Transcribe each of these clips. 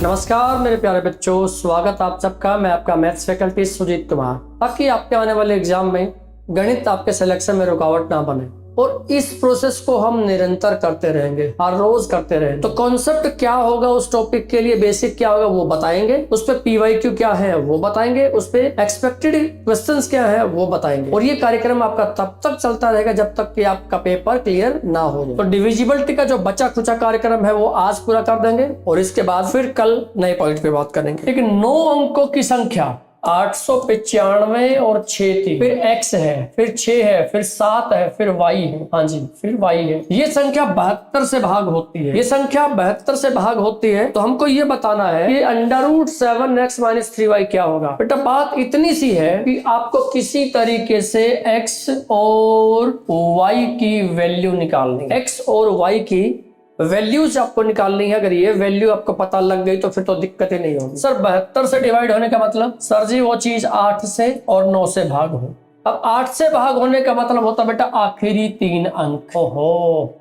नमस्कार मेरे प्यारे बच्चों, स्वागत आप सबका। मैं आपका मैथ्स फैकल्टी सुजीत कुमार। ताकि आपके आने वाले एग्जाम में गणित आपके सिलेक्शन में रुकावट ना बने और इस प्रोसेस को हम निरंतर करते रहेंगे, हर रोज करते रहेंगे। तो कॉन्सेप्ट क्या होगा उस टॉपिक के लिए, बेसिक क्या होगा वो बताएंगे, उस पे PYQ क्या है वो बताएंगे, उस पे एक्सपेक्टेड क्वेश्चंस क्या है वो बताएंगे। और ये कार्यक्रम आपका तब तक चलता रहेगा जब तक कि आपका पेपर क्लियर ना हो जाए। तो डिविजिबिलिटी का जो बचा खुचा कार्यक्रम है वो आज पूरा कर देंगे और इसके बाद फिर कल नए पॉइंट पे बात करेंगे। लेकिन 9 अंकों की संख्या 895 और 6 थी, फिर x है, फिर 6 है, फिर 7 है, फिर y है। हाँ जी, फिर y है। ये संख्या 72 से भाग होती है। ये संख्या 72 से भाग होती है तो हमको ये बताना है कि √7x - 3y क्या होगा। बेटा बात इतनी सी है कि आपको किसी तरीके से x और y की वैल्यू निकालनी है। x और y की वैल्यूज आपको निकालनी है। अगर ये वैल्यू आपको पता लग गई तो फिर तो दिक्कत ही नहीं होगी। सर 72 से डिवाइड होने का मतलब, सर जी वो चीज 8 से और 9 से भाग हो। अब 8 से भाग होने का मतलब होता बेटा आखिरी 3 अंक। ओहो,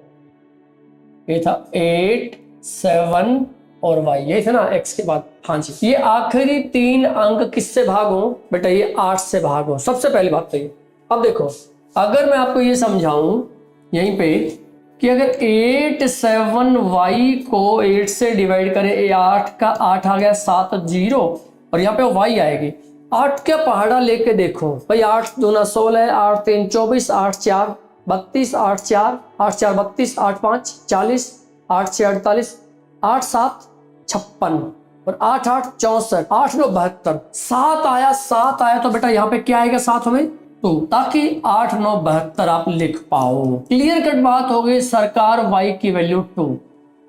ये था 8, 7 और y, ये थे ना x के बाद। हाँ जी, ये आखिरी 3 अंक किससे भाग हो बेटा? ये 8 से भाग हो। सबसे पहली बात तो ये। अब देखो, अगर मैं आपको ये समझाऊं यहीं पे कि अगर 8, 7 y को 8 से डिवाइड करें, 8 का 8 आ गया, 7 0 और यहाँ पे y आएगी। 8 का पहाड़ा लेके देखो भाई, 8 दूना 16, 8 3 24, 8 4 32, 8 4 32, 8 5 40, 8 6 48, 8 7 56 और 8 8 64, 8 9 72। 7 आया तो बेटा यहाँ पे क्या आएगा? 7 में 2, ताकि 8 9 72 आप लिख पाओ। क्लियर कट बात हो गई सरकार। y की वैल्यू 2,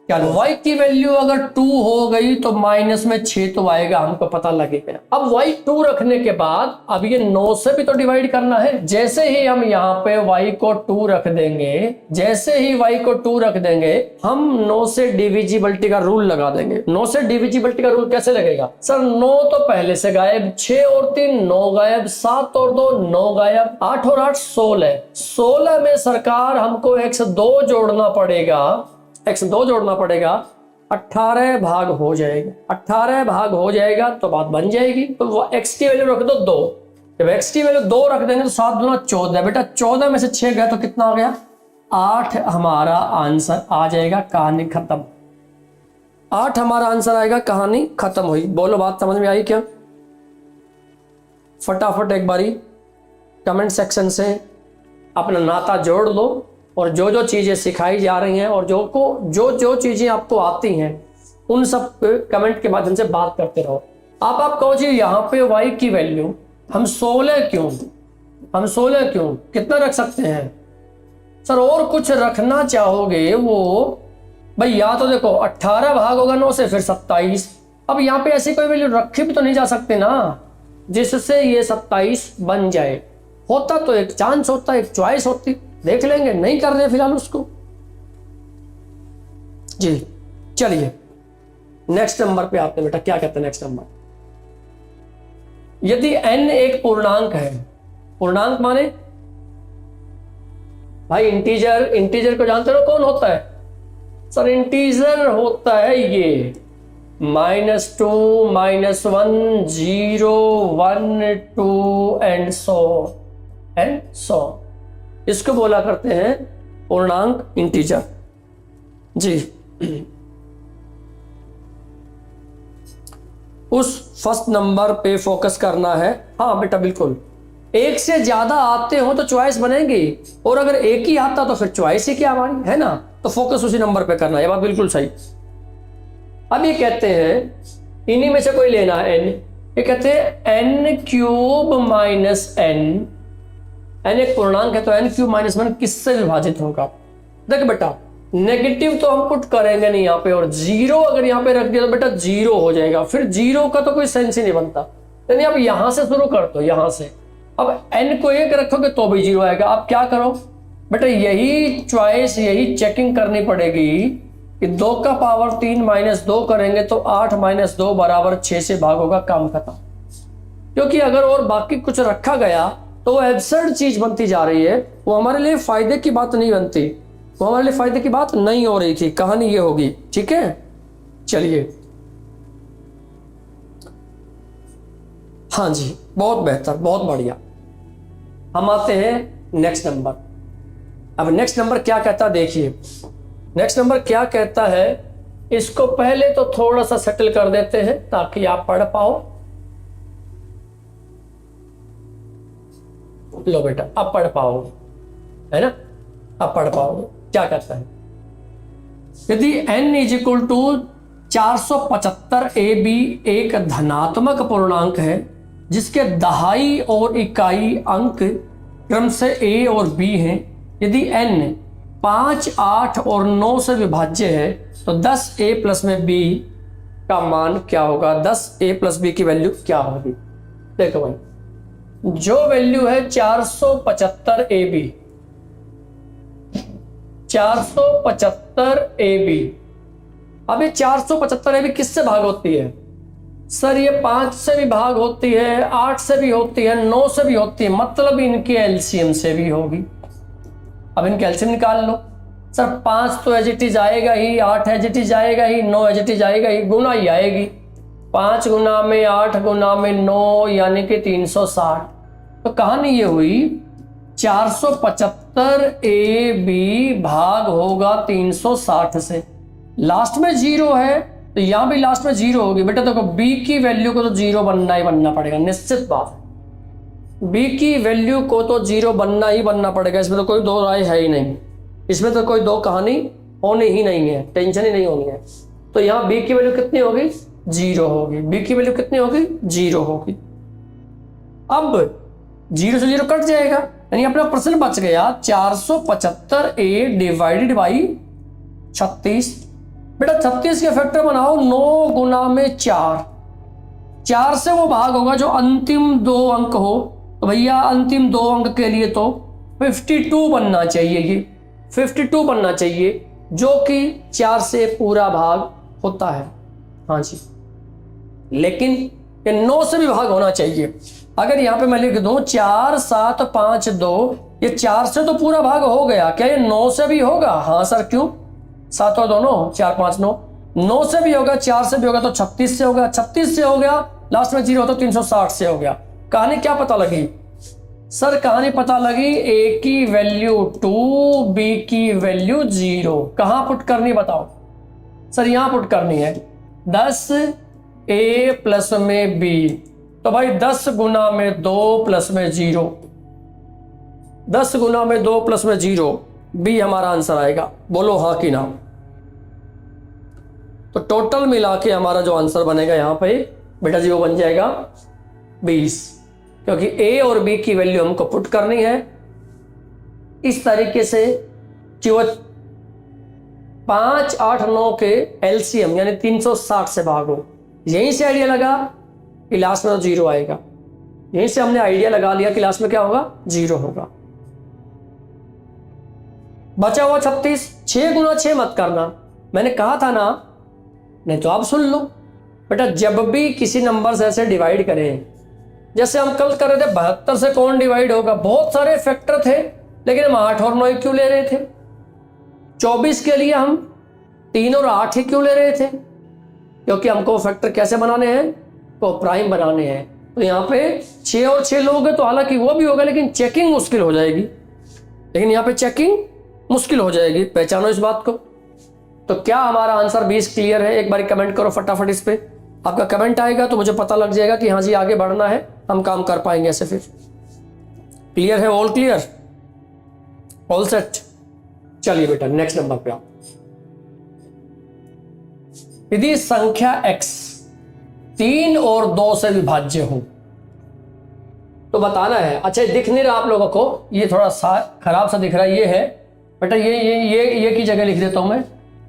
क्या y की वैल्यू अगर 2 हो गई तो माइनस में 6 तो आएगा, हमको पता लगेगा। अब y 2 रखने के बाद अब ये 9 से भी तो डिवाइड करना है। जैसे ही हम यहाँ पे y को 2 रख देंगे, जैसे ही y को 2 रख देंगे, हम 9 से डिविजिबिलिटी का रूल लगा देंगे। 9 से डिविजिबिलिटी का रूल कैसे लगेगा? सर 9 तो पहले से गायब, 6 और 3 9 गायब, 7 और 2 9 गायब, 8 और 8 16। 16 में सरकार हमको x2 जोड़ना पड़ेगा, x2 जोड़ना पड़ेगा, 18 भाग हो जाएगा। 18 भाग हो जाएगा तो बात बन जाएगी। तो x की वैल्यू रख दो 2। जब x की वैल्यू 2 रख देंगे तो 7 दूना 14। बेटा 14 में से 6 गया तो कितना हो गया? 8 हमारा आंसर आ जाएगा। कहानी खत्म। 8 हमारा आंसर आएगा, कहानी खत्म हुई। बोलो बात समझ में आई क्या? फटाफट एक बारी कमेंट सेक्शन से अपना नाता जोड़ लो और जो जो चीजें सिखाई जा रही हैं और जो चीजें आपको आती हैं उन सब कमेंट के माध्यम से बात करते रहो। आप कहो जी यहाँ पे y की वैल्यू हम 16 क्यों, कितना रख सकते हैं? सर और कुछ रखना चाहोगे वो भाई, या तो देखो 18 भाग होगा 9 से, फिर 27। अब यहाँ पे ऐसी कोई वैल्यू रखी भी तो नहीं जा सकते ना जिससे ये 27 बन जाए। होता तो एक चांस होता, एक चॉइस होती, देख लेंगे, नहीं कर रहे फिलहाल उसको जी। चलिए नेक्स्ट नंबर पे आते हैं। बेटा क्या कहते हैं नेक्स्ट नंबर? यदि n एक पूर्णांक है, पूर्णांक माने भाई इंटीजर को जानते हो कौन होता है? सर इंटीजर होता है ये -2 -1 0 1 2 एंड सो इसको बोला करते हैं पूर्णांक इंटीजर जी। उस फर्स्ट नंबर पे फोकस करना है। हाँ बेटा बिल्कुल, एक से ज्यादा आते हो तो चॉइस बनेगी और अगर एक ही आता तो फिर चॉइस ही क्या हमारी, है ना? तो फोकस उसी नंबर पे करना है। ये बात बिल्कुल सही। अब ये कहते हैं इन्हीं में से कोई लेना है n। ये कहते हैं n³ - n एक पूर्णांक है तो n³ - 1 किससे विभाजित होगा? देख बेटा नेगेटिव तो हम पुट करेंगे नहीं यहाँ पे, और 0 अगर यहाँ पे रख दिया तो बेटा 0 हो जाएगा। फिर 0 का तो कोई सेंस ही नहीं बनता। यानी आप यहां से शुरू कर दो, यहां से। अब n को 1 रखोगे तो भी 0 आएगा। आप क्या करो बेटा, यही चॉइस, यही चेकिंग करनी पड़ेगी कि 2 का पावर 3 - 2 करेंगे तो 8 - 2 बराबर 6 से भाग होगा, काम खत्म। क्योंकि अगर और बाकी कुछ रखा गया तो वो एब्सर्ड चीज बनती जा रही है, वो हमारे लिए फायदे की बात नहीं बनती, वो हमारे लिए फायदे की बात नहीं हो रही थी। कहानी ये होगी, ठीक है? चलिए हाँ जी, बहुत बेहतर, बहुत बढ़िया। हम आते हैं नेक्स्ट नंबर। अब नेक्स्ट नंबर क्या कहता है देखिए, नेक्स्ट नंबर क्या कहता है, इसको पहले तो थोड़ा सा सेटल कर देते हैं ताकि आप पढ़ पाओ। लो बेटा, अब पढ़ पाओगे, है ना, अब पढ़ पाओगे। क्या कहता है, यदि n is equal to 475 AB एक धनात्मक पूर्णांक है जिसके दहाई और इकाई अंक क्रम से a और b हैं, यदि n 5, 8 और 9 से विभाज्य है तो 10a प्लस में b का मान क्या होगा, 10a प्लस b की वैल्यू क्या होगी। देखो भाई, जो वैल्यू है 475 AB, 475 AB, अब ये 475 AB किससे भाग होती है सर? ये 5 से भी भाग होती है, 8 से भी होती है, 9 से भी होती है, मतलब इनके एलसीएम से भी होगी। अब इनके एलसीएम निकाल लो सर। 5 तो एज इट इज आएगा ही, 8 एज इट इज आएगा ही, 9 एज इट इज आएगा ही, गुना ही आएगी। 5 गुना में 8 गुना में 9 यानी कि 360। तो कहानी ये हुई 475 AB भाग होगा 360 से। लास्ट में 0 है तो यहां भी लास्ट में 0 होगी। बेटा देखो, b की वैल्यू को तो 0 बनना ही बनना पड़ेगा, निश्चित बात। b की वैल्यू को तो 0 बनना ही बनना पड़ेगा, इसमें तो कोई दो राय है ही नहीं, इसमें तो कोई दो कहानी होनी ही नहीं है, टेंशन ही नहीं होनी है। तो यहाँ b की वैल्यू कितनी होगी, 0 होगी। b की वैल्यू कितनी होगी, 0 होगी। अब 0 से 0 कट जाएगा, यानी अपना प्रश्न बच गया 475a डिवाइडेड बाई 36। बेटा 36 के फैक्टर बनाओ, 9 गुना में 4, 4 से वो भाग होगा जो अंतिम 2 अंक हो। तो भैया अंतिम 2 अंक के लिए तो 52 बनना चाहिए, ये 52 बनना चाहिए, जो कि 4 से पूरा भाग होता है। हाँ जी, लेकिन ये 9 से भी भाग होना चाहिए। अगर यहाँ पे मैं लिख दूं 4, 7, 5, 2, ये 4 से तो पूरा भाग हो गया, क्या ये 9 से भी होगा? हाँ सर, क्यों? 7 और 2 9, 4, 5, 9, 9 से भी होगा, 4 से भी होगा तो 36 से होगा, 36 से हो गया, लास्ट में 0 तो 360 से हो गया। कहानी क्या पता लगी सर? कहानी पता लगी a की वैल्यू 2, b की वैल्यू 0। कहां पुट करनी बताओ सर? यहां पुट करनी है 10a प्लस में b। तो भाई 10 गुना में 2 प्लस में 0, 10 गुना में 2 प्लस में 0, बी हमारा आंसर आएगा। बोलो हाँ कि ना। तो टोटल मिला के हमारा जो आंसर बनेगा यहाँ पे बेटा जी वो बन जाएगा 20, क्योंकि ए और बी की वैल्यू हमको पुट करनी है इस तरीके से कि वो 5, 8, 9 के एलसीएम यानी 360 से भागो। यहीं से आइडिया लगा कि लास्ट में तो 0 आएगा, यहीं से हमने आइडिया लगा लिया कि लास्ट में क्या होगा, 0 होगा। बचा हुआ 36, 6 गुना 6 मत करना, मैंने कहा था ना, नहीं तो आप सुन लो बेटा। जब भी किसी नंबर से ऐसे डिवाइड करें, जैसे हम कल कर रहे थे 72 से कौन डिवाइड होगा, बहुत सारे फैक्टर थे लेकिन हम 8 और 9 क्यों ले रहे थे? 24 के लिए हम 3 और 8 ही क्यों ले रहे थे? क्योंकि हमको फैक्टर कैसे बनाने हैं, तो प्राइम बनाने हैं। तो यहाँ पे 6 और 6 लोगे तो हालांकि वो भी होगा लेकिन चेकिंग मुश्किल हो जाएगी, लेकिन यहाँ पे चेकिंग मुश्किल हो जाएगी, पहचानो इस बात को। तो क्या हमारा आंसर 20 क्लियर है? एक बार कमेंट करो फटाफट इस पे। आपका कमेंट आएगा तो मुझे पता लग जाएगा कि हाँ जी आगे बढ़ना है, हम काम कर पाएंगे ऐसे। फिर क्लियर है? All clear, all set. चलिए बेटा नेक्स्ट नंबर पे आओ। यदि संख्या x 3 और 2 से विभाज्य हो तो बताना है। अच्छा दिख नहीं रहा आप लोगों को, ये थोड़ा सा खराब सा दिख रहा है, ये है बेटा, ये की जगह लिख देता हूं मैं,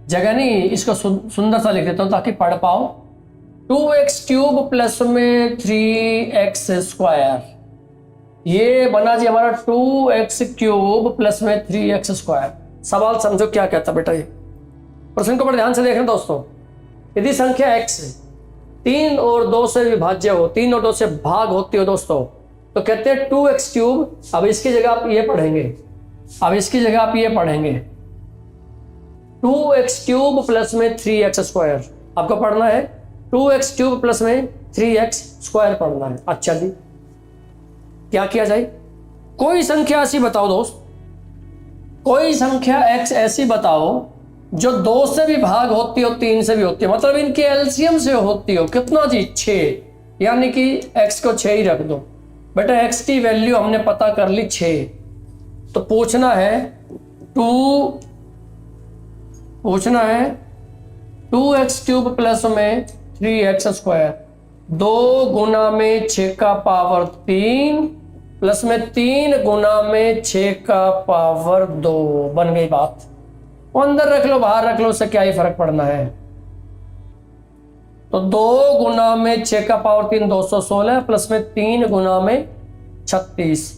जगह नहीं, इसको सुंदर सा लिख देता हूं ताकि पढ़ पाओ। 2x क्यूब प्लस में 3x स्क्वायर, ये बना जी हमारा 2x क्यूब प्लस में 3x स्क्वायर। सवाल समझो क्या कहता बेटा, ये प्रश्न को बड़े ध्यान से देखना दोस्तों। यदि संख्या x 3 और 2 से विभाज्य हो, 3 और 2 से भाग होती हो दोस्तों, तो कहते हैं 2x क्यूब। अब इसकी जगह आप ये पढ़ेंगे, अब इसकी जगह आप ये पढ़ेंगे 2x क्यूब प्लस में 3x स्क्वायर। आपको पढ़ना है 2x क्यूब प्लस में 3x² पढ़ना है। अच्छा जी, क्या किया जाए? कोई संख्या ऐसी बताओ दोस्त, कोई संख्या x ऐसी बताओ जो 2 से भी भाग होती हो, 3 से भी होती हो, मतलब इनके एलसीएम से होती हो। कितना जी? 6, यानी कि x को 6 ही रख दो। बेटा x की वैल्यू हमने पता कर ली 6, तो पूछना है 2x³ प्लस में 3x², 2 गुना में 6 का पावर 3 प्लस में 3 गुना में 6 का पावर 2। बन गई बात। वो अंदर रख लो बाहर रख लो, उससे क्या ही फर्क पड़ना है। तो 2 गुना में 6 का पावर 3 216 प्लस में 3 गुना में 36।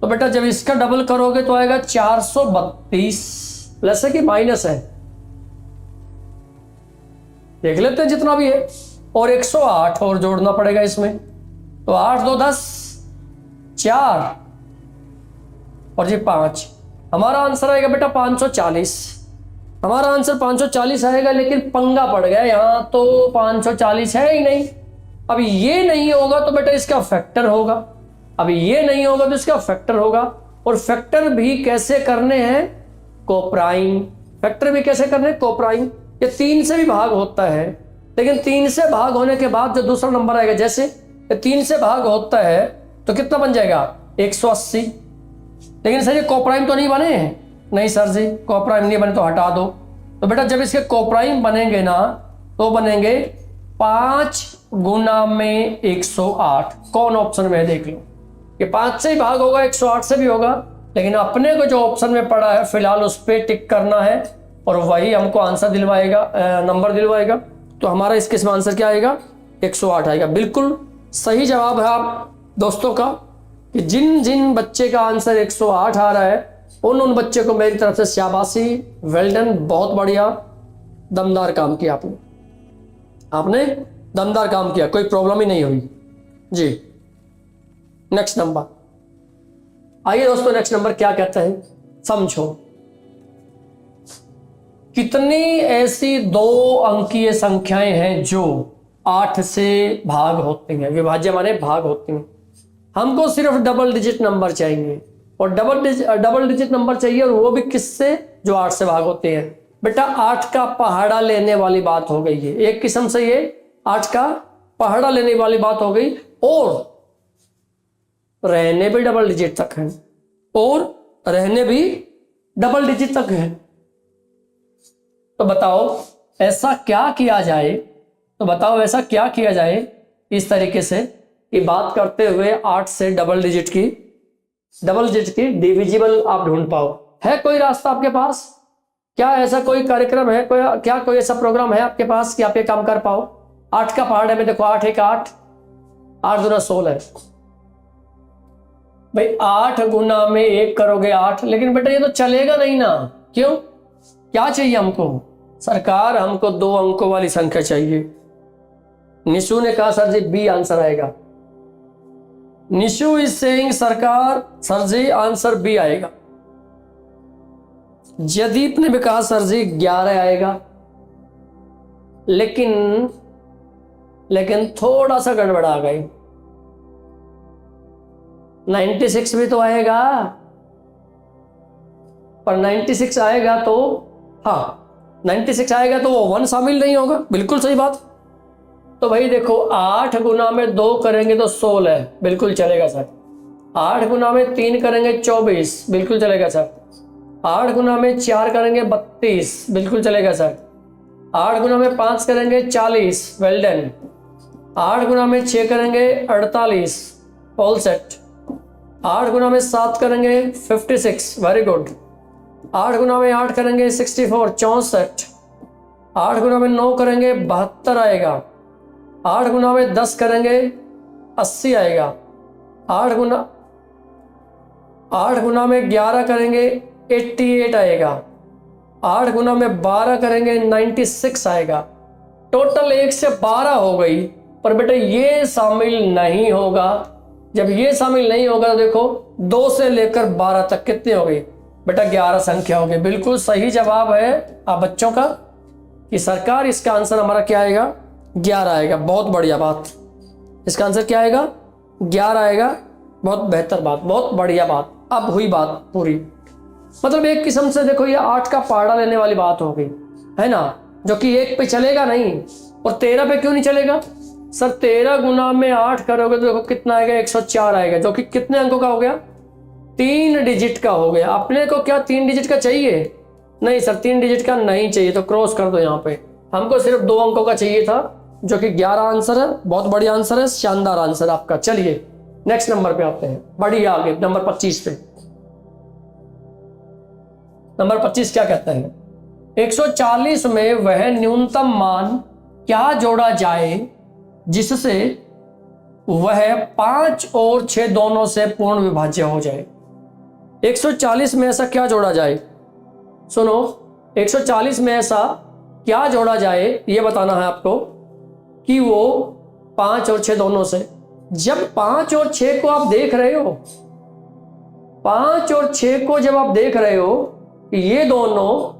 तो बेटा जब इसका डबल करोगे तो आएगा 432। प्लस है कि माइनस है? देख लेते हैं जितना भी है। और 108 और जोड़ना पड़ेगा इसमें, तो 8 2 10 4 और जी 5। हमारा आंसर आएगा बेटा 540। हमारा आंसर 540 आएगा, लेकिन पंगा पड़ गया यहां, तो 540 है ही नहीं। अब ये नहीं होगा तो बेटा इसका फैक्टर होगा, अब ये नहीं होगा तो इसका फैक्टर होगा। और फैक्टर भी कैसे करने हैं? कोप्राइम। फैक्टर भी कैसे करने हैं? कोप्राइम। ये 3 से भी भाग होता है, लेकिन 3 से भाग होने के बाद जो दूसरा नंबर आएगा, जैसे ये 3 से भाग होता है तो कितना बन जाएगा? 180। लेकिन सर ये कोप्राइम तो नहीं बने हैं। नहीं सर जी, कोप्राइम नहीं बने तो हटा दो। तो बेटा जब इसके कोप्राइम बनेंगे ना, तो बनेंगे 5 गुना में 108। कौन ऑप्शन में है देख लो। ये 5 से ही भाग होगा, 108 से भी होगा, लेकिन अपने को जो ऑप्शन में पड़ा है फिलहाल उस पर टिक करना है, और वही हमको आंसर दिलवाएगा, नंबर दिलवाएगा। तो हमारा इस केस में आंसर क्या आएगा? 108 आएगा। बिल्कुल सही जवाब है आप दोस्तों का, कि जिन जिन बच्चे का आंसर 108 आ रहा है उन बच्चे को मेरी तरफ से शाबाशी, वेल डन, बहुत बढ़िया, दमदार काम किया आपने दमदार काम किया, कोई प्रॉब्लम ही नहीं हुई जी। नेक्स्ट नंबर, आइए दोस्तों नेक्स्ट नंबर क्या कहता है, समझो। कितनी ऐसी 2 अंकीय संख्याएं हैं जो 8 से भाग होती हैं? विभाज्य माने भाग होती हैं। हमको सिर्फ डबल डिजिट नंबर चाहिए, और डबल डिजिट नंबर चाहिए, और वो भी किससे? जो 8 से भाग होते हैं। बेटा 8 का पहाड़ा लेने वाली बात हो गई है, एक किस्म से ये 8 का पहाड़ा लेने वाली बात हो गई, और रहने भी डबल डिजिट तक है, और रहने भी डबल डिजिट तक है। तो बताओ ऐसा क्या किया जाए, तो बताओ ऐसा क्या किया जाए इस तरीके से कि बात करते हुए 8 से डबल डिजिट की डिविजिबल आप ढूंढ पाओ। है कोई रास्ता आपके पास? क्या ऐसा कोई कार्यक्रम है, कोई ऐसा प्रोग्राम है आपके पास कि आप ये काम कर पाओ? 8 का पहाड़ है, में देखो 8 1 8, 8 दूना 16 है भाई। 8 गुना में 1 करोगे 8, लेकिन बेटा ये तो चलेगा नहीं ना। क्यों? क्या चाहिए हमको? सरकार हमको 2 अंकों वाली संख्या चाहिए। निशु ने कहा सर जी बी आंसर आएगा। निशु इज सेइंग सरकार, सर जी आंसर बी आएगा। जयदीप ने भी कहा सर जी 11 आएगा, लेकिन थोड़ा सा गड़बड़ा गई। 96 भी तो आएगा, पर 96 आएगा तो, हाँ 96 आएगा तो वो 1 शामिल नहीं होगा। बिल्कुल सही बात। तो भाई देखो 8 गुना में 2 करेंगे तो 16, बिल्कुल चलेगा सर। 8 गुना में 3 करेंगे 24, बिल्कुल चलेगा सर। 8 गुना में 4 करेंगे 32, बिल्कुल चलेगा सर। 8 गुना में 5 करेंगे 40, वेल डन। 8 गुना में 6 करेंगे 48, ऑल सेट। 8 गुना में 7 करेंगे 56, वेरी गुड। 8 गुना में 8 करेंगे 64, 64। 8 गुना में 9 करेंगे 72 आएगा। 8 गुना में 10 करेंगे 80 आएगा। 8 गुना में 11 करेंगे 88 आएगा। 8 गुना में 12 करेंगे 96 आएगा। टोटल 1 से 12 हो गई, पर बेटा ये शामिल नहीं होगा। जब ये शामिल नहीं होगा तो देखो 2 से लेकर 12 तक कितने हो गई? बेटा 11 संख्या हो गई। बिल्कुल सही जवाब है आप बच्चों का कि सरकार इसका आंसर हमारा क्या आएगा? 11 आएगा। बहुत बढ़िया बात, इसका आंसर क्या आएगा? 11 आएगा। बहुत बेहतर बात, बहुत बढ़िया बात। अब हुई बात पूरी। मतलब एक किस्म से देखो ये 8 का पहाड़ा लेने वाली बात हो गई है ना, जो कि 1 पे चलेगा नहीं। और 13 पे क्यों नहीं चलेगा? सर 13 गुना में 8 करोगे तो देखो कितना आएगा? 104 आएगा, जो कि कितने अंकों का हो गया? 3 डिजिट का हो गया। अपने को क्या 3 डिजिट का चाहिए? नहीं सर 3 डिजिट का नहीं चाहिए, तो क्रॉस कर दो यहाँ पे। हमको सिर्फ 2 अंकों का चाहिए था, जो कि 11 आंसर है। बहुत बढ़िया आंसर है, शानदार आंसर आपका। चलिए नेक्स्ट नंबर पे आते हैं, बढ़िया आगे नंबर 25 पे। नंबर 25 क्या कहता है? 140 में वह न्यूनतम मान क्या जोड़ा जाए जिससे वह 5 और 6 दोनों से पूर्ण विभाज्य हो जाए। 140 में ऐसा क्या जोड़ा जाए? सुनो, 140 में ऐसा क्या जोड़ा जाए ये बताना है आपको कि वो 5 और 6 दोनों से। जब 5 और 6 को आप देख रहे हो, 5 और 6 को जब आप देख रहे हो, ये दोनों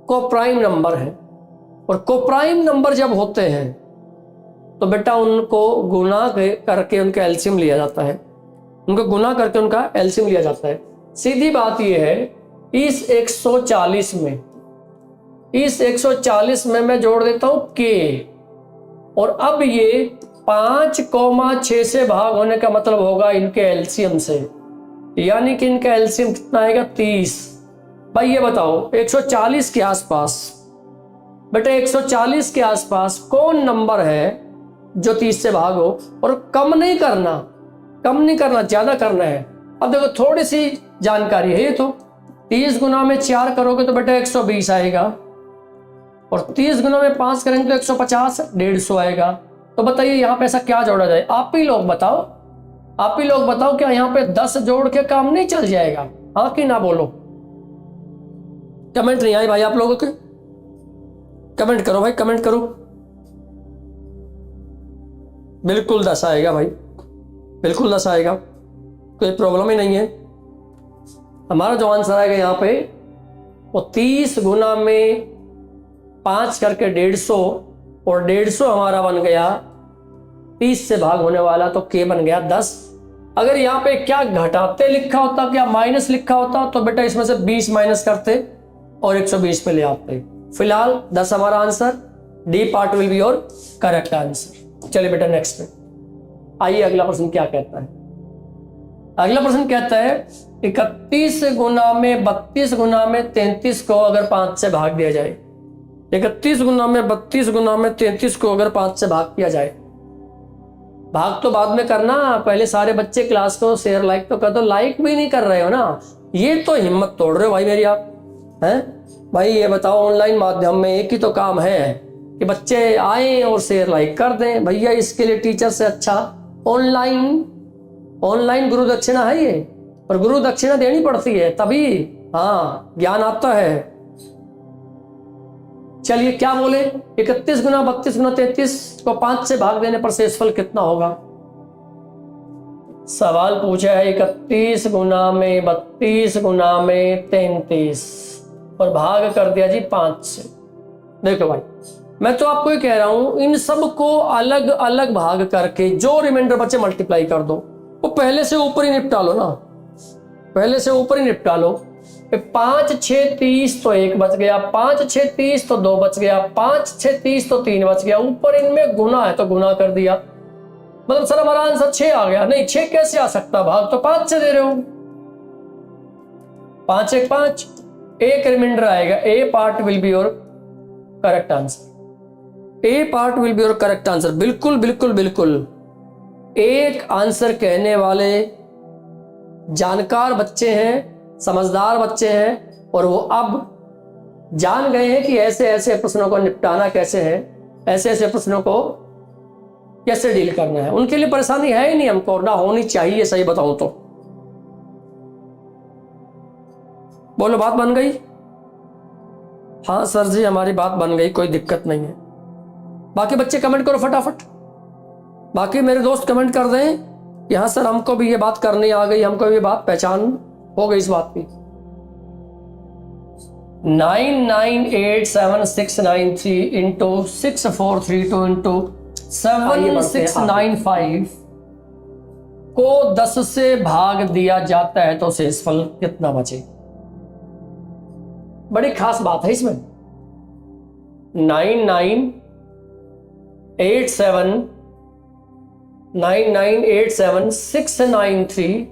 कोप्राइम नंबर है। और कोप्राइम नंबर जब होते हैं तो बेटा उनको गुना करके उनका एलसीएम लिया जाता है। उनको गुना करके उनका एलसीएम लिया जाता है। सीधी बात यह है, इस 140 में मैं जोड़ देता हूं k। और अब ये 5,6 से भाग होने का मतलब होगा इनके एलसीएम से, यानी कि इनका एलसीएम कितना आएगा? 30। भाई ये बताओ 140 के आसपास, बेटा 140 के आसपास कौन नंबर है जो 30 से भाग हो? और कम नहीं करना, ज्यादा करना है। अब देखो थोड़ी सी जानकारी है, ये तो 30 गुना में 4 करोगे तो बेटा 120 आएगा, और 30 गुना में 5 करेंगे तो 150, 150 आएगा। तो बताइए यहाँ पे ऐसा क्या जोड़ा जाए? आप ही लोग बताओ, क्या यहाँ पे 10 जोड़ के काम नहीं चल जाएगा? हाँ कि ना बोलो? कमेंट नहीं आए भाई आप लोगों के? कमेंट करो भाई, कमेंट करो। बिल्कुल 10 आएगा भाई, बिल्कुल 10 आएगा, कोई प्रॉब्लम ही नहीं है। हमारा जो आंसर आएगा यहाँ पे वो 30 गुना में 5 करके 150, और 150 हमारा बन गया 30 से भाग होने वाला, तो k बन गया 10। अगर यहाँ पे क्या घटाते लिखा होता, क्या माइनस लिखा होता, तो बेटा इसमें से 20 माइनस करते और 120 पे ले आते। फिलहाल 10 हमारा answer, D part will be your correct answer. चलिए बेटा नेक्स्ट पे आइए, अगला प्रश्न क्या कहता है? अगला प्रश्न कहता है 31 गुना में 32 गुना में 33 को अगर 5 से भाग दिया जाए। 31 गुना में 32 गुना में 33 को अगर 5 से भाग किया जाए। भाग तो बाद में करना, पहले सारे बच्चे क्लास को शेयर लाइक तो कर दो। लाइक भी नहीं कर रहे हो ना, ये तो हिम्मत तोड़ रहे हो भाई मेरी आप हैं। भाई ये बताओ, ऑनलाइन माध्यम में एक ही तो काम है कि बच्चे आए और शेयर लाइक कर दें। भैया इसके लिए टीचर से अच्छा ऑनलाइन गुरु दक्षिणा है ये, और गुरु दक्षिणा देनी पड़ती है तभी हाँ ज्ञान आता है। चलिए क्या बोले, 31 गुना 32 गुना 33 को 5 से भाग देने पर शेषफल कितना होगा? सवाल पूछा है 31 गुना में 32 गुना में 33 और भाग कर दिया जी 5 से। देखो भाई मैं तो आपको ये कह रहा हूं, इन सब को अलग अलग भाग करके जो रिमाइंडर बचे मल्टीप्लाई कर दो। वो पहले से ऊपर ही निपटा लो ना, पहले से ऊपर ही निपटा लो। 5 6 30 तो 1 बच गया, 5 6 30 तो 2 बच गया, 5 6 30 तो 3 बच गया। ऊपर इनमें गुना है तो गुना कर दिया, मतलब सर हमारा आंसर 6 आ गया। नहीं 6 कैसे आ सकता, भाग तो 5 से दे रहे हो। 5 1 5, एक रिमाइंडर आएगा। A part will be your correct answer, A part will be your correct answer. बिल्कुल बिल्कुल बिल्कुल, एक आंसर कहने वाले जानकार बच्चे हैं, समझदार बच्चे हैं, और वो अब जान गए हैं कि ऐसे ऐसे प्रश्नों को निपटाना कैसे है, ऐसे ऐसे प्रश्नों को कैसे डील करना है। उनके लिए परेशानी है ही नहीं, हमको ना होनी चाहिए। सही बताऊं तो बोलो बात बन गई? हाँ सर जी हमारी बात बन गई, कोई दिक्कत नहीं है। बाकी बच्चे कमेंट करो फटाफट, बाकी मेरे दोस्त कमेंट कर दें कि हाँ सर हमको भी ये बात करनी आ गई, हमको भी ये बात पहचान हो गई इस बात की। 9987,693 इंटू 6432 इंटू 7695 को 10 से भाग दिया जाता है तो शेषफल कितना बचे। बड़ी खास बात है इसमें। 9987,693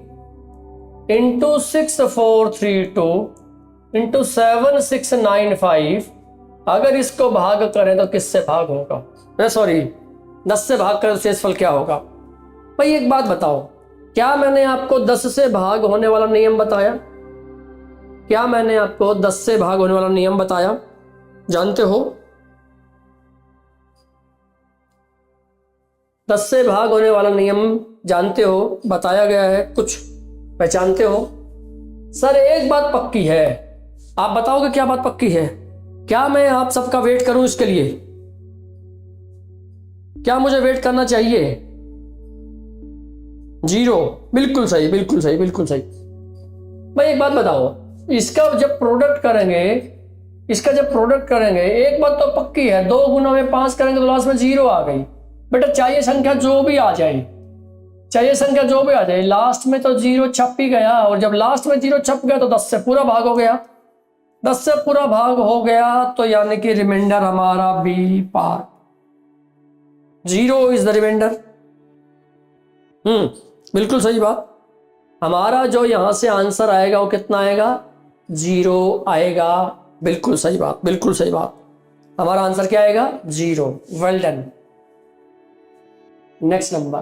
इंटू 6432 इंटू 7695, अगर इसको भाग करें तो किससे भाग होगा, सॉरी 10 से भाग करें तो शेषफल क्या होगा। भाई एक बात बताओ, क्या मैंने आपको 10 से भाग होने वाला नियम बताया? क्या मैंने आपको 10 से भाग होने वाला नियम बताया? जानते हो 10 से भाग होने वाला नियम जानते हो, बताया गया है, कुछ पहचानते हो? सर एक बात पक्की है, आप बताओगे क्या बात पक्की है? क्या मैं आप सबका वेट करूं इसके लिए? क्या मुझे वेट करना चाहिए? 0। बिल्कुल सही, बिल्कुल सही, बिल्कुल सही। भाई एक बात बताओ, इसका जब प्रोडक्ट करेंगे, एक बात तो पक्की है, 2 गुना में 5 करेंगे तो लास्ट में 0 आ गई। बेटा चाहिए संख्या जो भी आ जाए, लास्ट में तो 0 छप ही गया, और जब लास्ट में 0 छप गया तो 10 से पूरा भाग हो गया। 10 से पूरा भाग हो गया तो यानी कि रिमाइंडर हमारा B part, 0 is the reminder. बिल्कुल सही बात। हमारा जो यहां से आंसर आएगा वो कितना आएगा? 0 आएगा। बिल्कुल सही बात, बिल्कुल सही बात। हमारा आंसर क्या आएगा? 0। Well done. नेक्स्ट नंबर,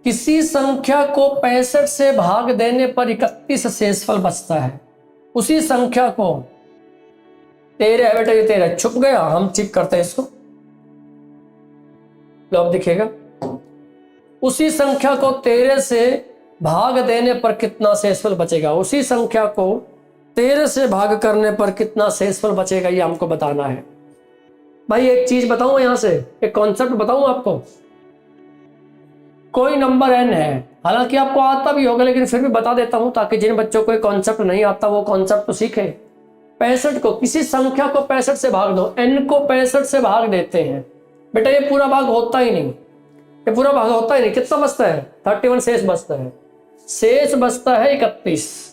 किसी संख्या को 65 से भाग देने पर 31 शेषफल बचता है। उसी संख्या को 13 है बेटा, ये 13 छुप गया, हम चेक करते हैं इसको, लो अब दिखेगा। उसी संख्या को 13 से भाग देने पर कितना शेषफल बचेगा? उसी संख्या को 13 से भाग करने पर कितना शेषफल बचेगा, ये हमको बताना है। भाई एक चीज बताऊं, यहां से एक कॉन्सेप्ट बताऊं आपको। कोई नंबर n है, हालांकि आपको आता भी होगा लेकिन फिर भी बता देता हूं ताकि जिन बच्चों को कॉन्सेप्ट नहीं आता वो कॉन्सेप्ट तो सीखे। 65 को, किसी संख्या को 65 से भाग दो, n को 65 से भाग देते हैं, बेटा ये पूरा भाग होता ही नहीं, ये पूरा भाग होता ही नहीं। कितना बचता है? 31 शेष बचता है। शेष बचता है 31।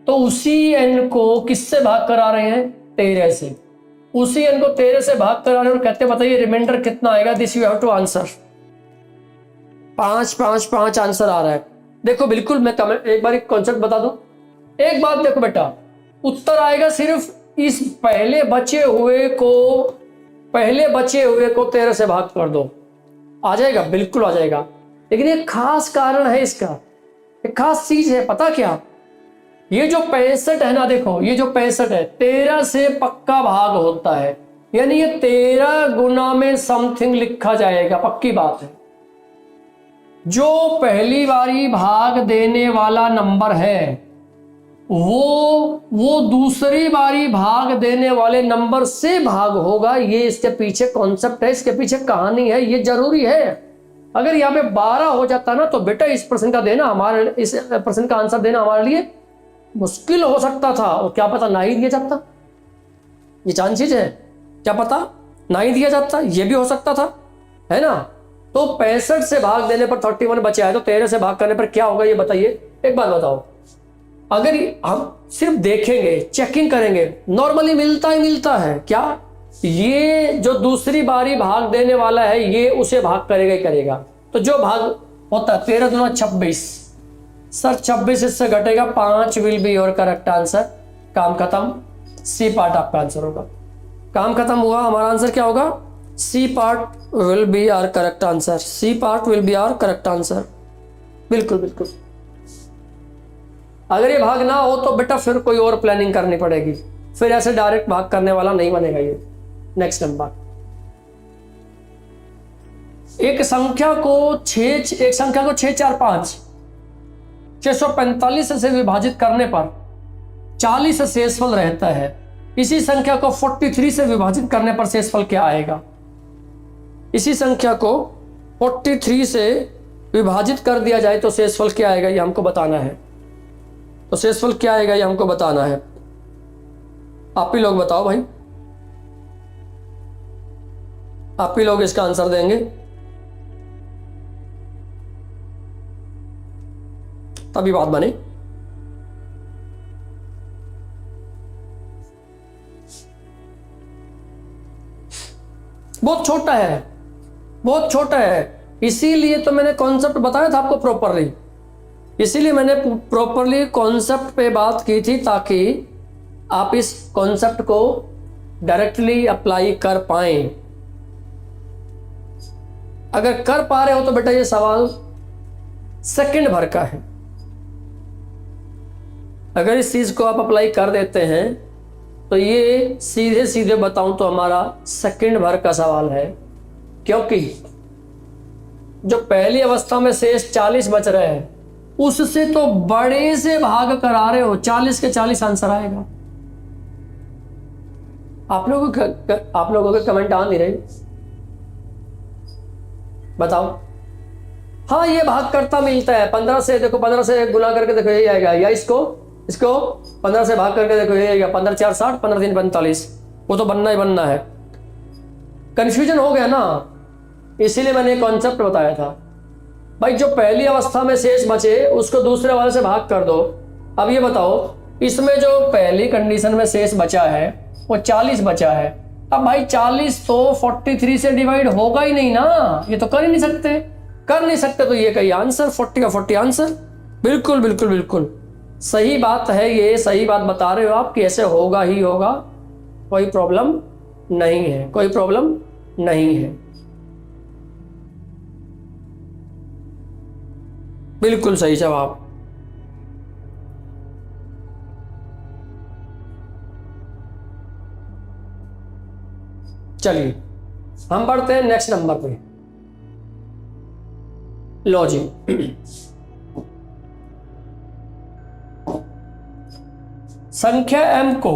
तो उसी n को किससे भाग करा रहे हैं? 13 से। उसी n को 13 से भाग करा रहे हैं और कहते हैं बताइए रिमाइंडर कितना आएगा? This you have to answer. 5 5 5 answer आ रहा है। देखो बिल्कुल, मैं एक बार एक कॉन्सेप्ट बता दूं। एक बात देखो बेटा, उत्तर आएगा सिर्फ इस पहले बचे हुए को 13 से भाग कर दो, आ जाएगा, बिल्कुल आ जाएगा। लेकिन एक खास कारण है इसका, एक खास चीज है, पता क्या? ये जो 65 है ना, देखो ये जो 65 है 13 से पक्का भाग होता है, यानी ये 13 गुना में समथिंग लिखा जाएगा, पक्की बात है। जो पहली बारी भाग देने वाला नंबर है वो दूसरी बारी भाग देने वाले नंबर से भाग होगा। ये इसके पीछे कॉन्सेप्ट है, इसके पीछे कहानी है, ये जरूरी है। अगर यहाँ पे 12 हो जाता ना तो बेटा इस प्रश्न का आंसर देना हमारे लिए मुश्किल हो सकता था, और क्या पता ना ही दिया जाता। ये चांसेस है, क्या पता ना ही दिया जाता, ये भी हो सकता था, है ना। तो 65 से भाग देने पर 31 बचा है, तो 13 से भाग करने पर क्या होगा ये बताइए। एक बात बताओ, अगर हम सिर्फ देखेंगे, चेकिंग करेंगे, नॉर्मली मिलता ही मिलता है क्या? ये जो दूसरी बारी भाग देने वाला है ये उसे भाग करेगा ही करेगा। तो जो भाग होता है 13 दूना 26, सर 26 इससे घटेगा 5 will be your correct answer. काम खत्म, सी पार्ट आपका आंसर होगा। काम खत्म हुआ, हमारा आंसर क्या होगा? C part will be our correct answer. C part will be our correct answer. बिल्कुल बिल्कुल। अगर ये भाग ना हो तो बेटा फिर कोई और प्लानिंग करनी पड़ेगी, फिर ऐसे डायरेक्ट भाग करने वाला नहीं बनेगा ये। नेक्स्ट नंबर, एक संख्या को 645 से विभाजित करने पर 40 शेषफल रहता है। इसी संख्या को 43 से विभाजित करने पर शेषफल क्या आएगा? इसी संख्या को 43 से विभाजित कर दिया जाए तो शेषफल क्या आएगा, ये हमको बताना है। तो शेषफल क्या आएगा ये हमको बताना है। आप ही लोग बताओ भाई, आप ही लोग इसका आंसर देंगे तभी बात बनी। बहुत छोटा है, बहुत छोटा है, इसीलिए तो मैंने कॉन्सेप्ट बताया था आपको प्रॉपरली, इसीलिए मैंने प्रॉपरली कॉन्सेप्ट पे बात की थी ताकि आप इस कॉन्सेप्ट को डायरेक्टली अप्लाई कर पाए। अगर कर पा रहे हो तो बेटा ये सवाल सेकंड भर का है। अगर इस चीज को आप अप्लाई कर देते हैं तो ये सीधे सीधे बताऊं तो हमारा सेकंड भर का सवाल है, क्योंकि जो पहली अवस्था में शेष 40 बच रहे हैं उससे तो बड़े से भाग करा रहे हो, 40 के 40 आंसर आएगा। आप लोगों के कमेंट आ नहीं रहे, बताओ। हाँ ये भाग करता मिलता है 15 से, देखो 15 से गुना करके देखो यही आएगा, या इसको 15 से भाग करके देखो यही आएगा, 15 4 60, 15 3 45, वो तो बनना ही बनना है। कंफ्यूजन हो गया ना, इसीलिए मैंने कॉन्सेप्ट बताया था भाई। जो पहली अवस्था में शेष बचे उसको दूसरे वाले से भाग कर दो। अब ये बताओ इसमें जो पहली कंडीशन में शेष बचा है वो 40 बचा है, अब भाई 40 तो 43 से डिवाइड होगा ही नहीं ना, ये तो कर ही नहीं सकते, कर नहीं सकते, तो ये कहीं आंसर 40 का 40 आंसर। बिल्कुल बिल्कुल बिल्कुल सही बात है, ये सही बात बता रहे हो आप कि ऐसे होगा ही होगा, कोई प्रॉब्लम नहीं है, कोई प्रॉब्लम नहीं है, बिल्कुल सही जवाब। चलिए हम बढ़ते हैं नेक्स्ट नंबर पे। लो जी संख्या m को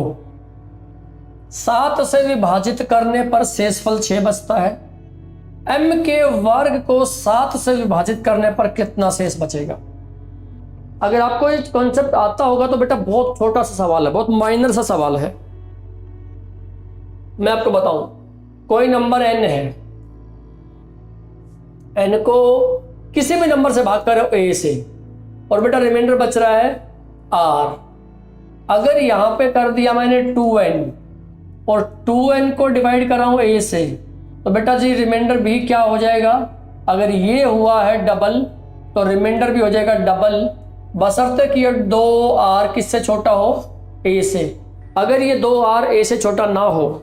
7 से विभाजित करने पर शेषफल 6 बचता है, m के वर्ग को 7 से विभाजित करने पर कितना शेष बचेगा। अगर आपको ये कॉन्सेप्ट आता होगा तो बेटा बहुत छोटा सा सवाल है, बहुत माइनर सा सवाल है। मैं आपको बताऊं, कोई नंबर n है, n को किसी भी नंबर से भाग करो a से, और बेटा रिमाइंडर बच रहा है r। अगर यहां पे कर दिया मैंने 2n और 2n को डिवाइड कराऊं a से, तो बेटा जी रिमाइंडर भी क्या हो जाएगा, अगर ये हुआ है डबल तो रिमाइंडर भी हो जाएगा डबल, बशर्ते कि ये 2r किससे छोटा हो, a से। अगर ये 2r a से छोटा ना हो,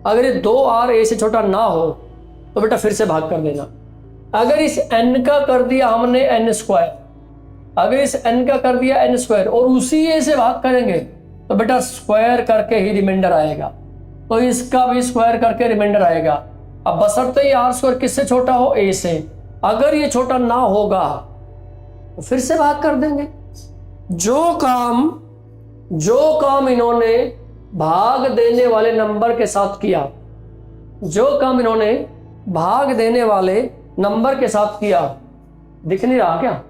अगर ये 2r a से छोटा ना हो तो बेटा फिर से भाग कर देना। अगर इस n का कर दिया हमने n स्क्वायर, अगर इस n का कर दिया n स्क्वायर और उसी a से भाग करेंगे तो बेटा स्क्वायर करके ही रिमाइंडर आएगा, तो इसका भी स्क्वायर करके रिमाइंडर आएगा। अब बशर्ते ही r स्क्वायर किससे छोटा हो, a से। अगर ये छोटा ना होगा तो फिर से भाग कर देंगे। जो काम इन्होंने भाग देने वाले नंबर के साथ किया, जो काम इन्होंने भाग देने वाले नंबर के साथ किया, दिख नहीं रहा क्या?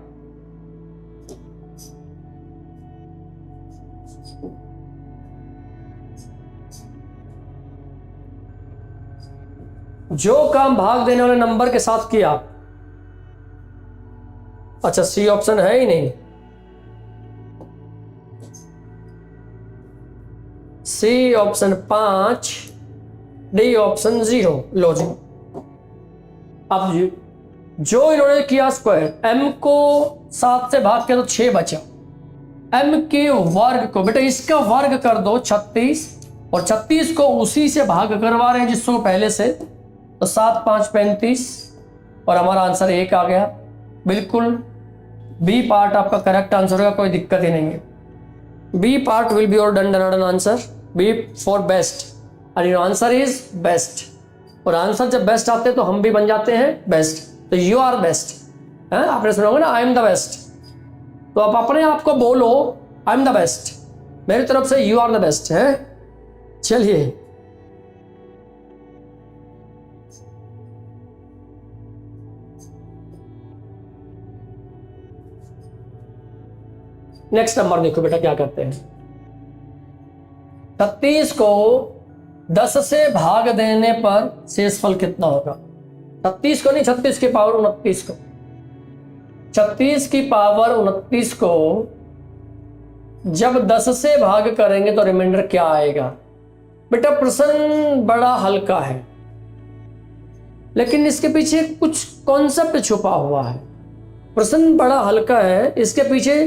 जो काम भाग देने वाले नंबर के साथ किया, अच्छा सी ऑप्शन है ही नहीं, सी ऑप्शन 5, डी ऑप्शन 0। लो जी अब जो इन्होंने किया स्क्वायर, m को 7 से भाग किया तो 6 बचा, m के वर्ग को बेटा इसका वर्ग कर दो 36, और 36 को उसी से भाग करवा रहे हैं जिसको पहले से, तो 7 5 35 और हमारा आंसर 1 आ गया। बिल्कुल बी पार्ट आपका करेक्ट आंसर होगा, कोई दिक्कत ही नहीं है। B part will be your done answer, B for best, and your answer is best. और आंसर जब बेस्ट आते हैं तो हम भी बन जाते हैं बेस्ट, तो यू आर बेस्ट है। आपने सुना होगा ना आई एम द बेस्ट, तो आप अपने आप को बोलो आई एम द बेस्ट, मेरी तरफ से यू आर द बेस्ट है। चलिए नेक्स्ट नंबर देखो बेटा क्या करते हैं। 36 को 10 से भाग देने पर शेषफल कितना होगा? 36 को नहीं, 36 की पावर 29 को। 36 की पावर 29 को जब 10 से भाग करेंगे तो रिमाइंडर क्या आएगा? बेटा प्रश्न बड़ा हल्का है, लेकिन इसके पीछे कुछ कॉन्सेप्ट छुपा हुआ है। प्रश्न बड़ा हल्का है, इसके पीछे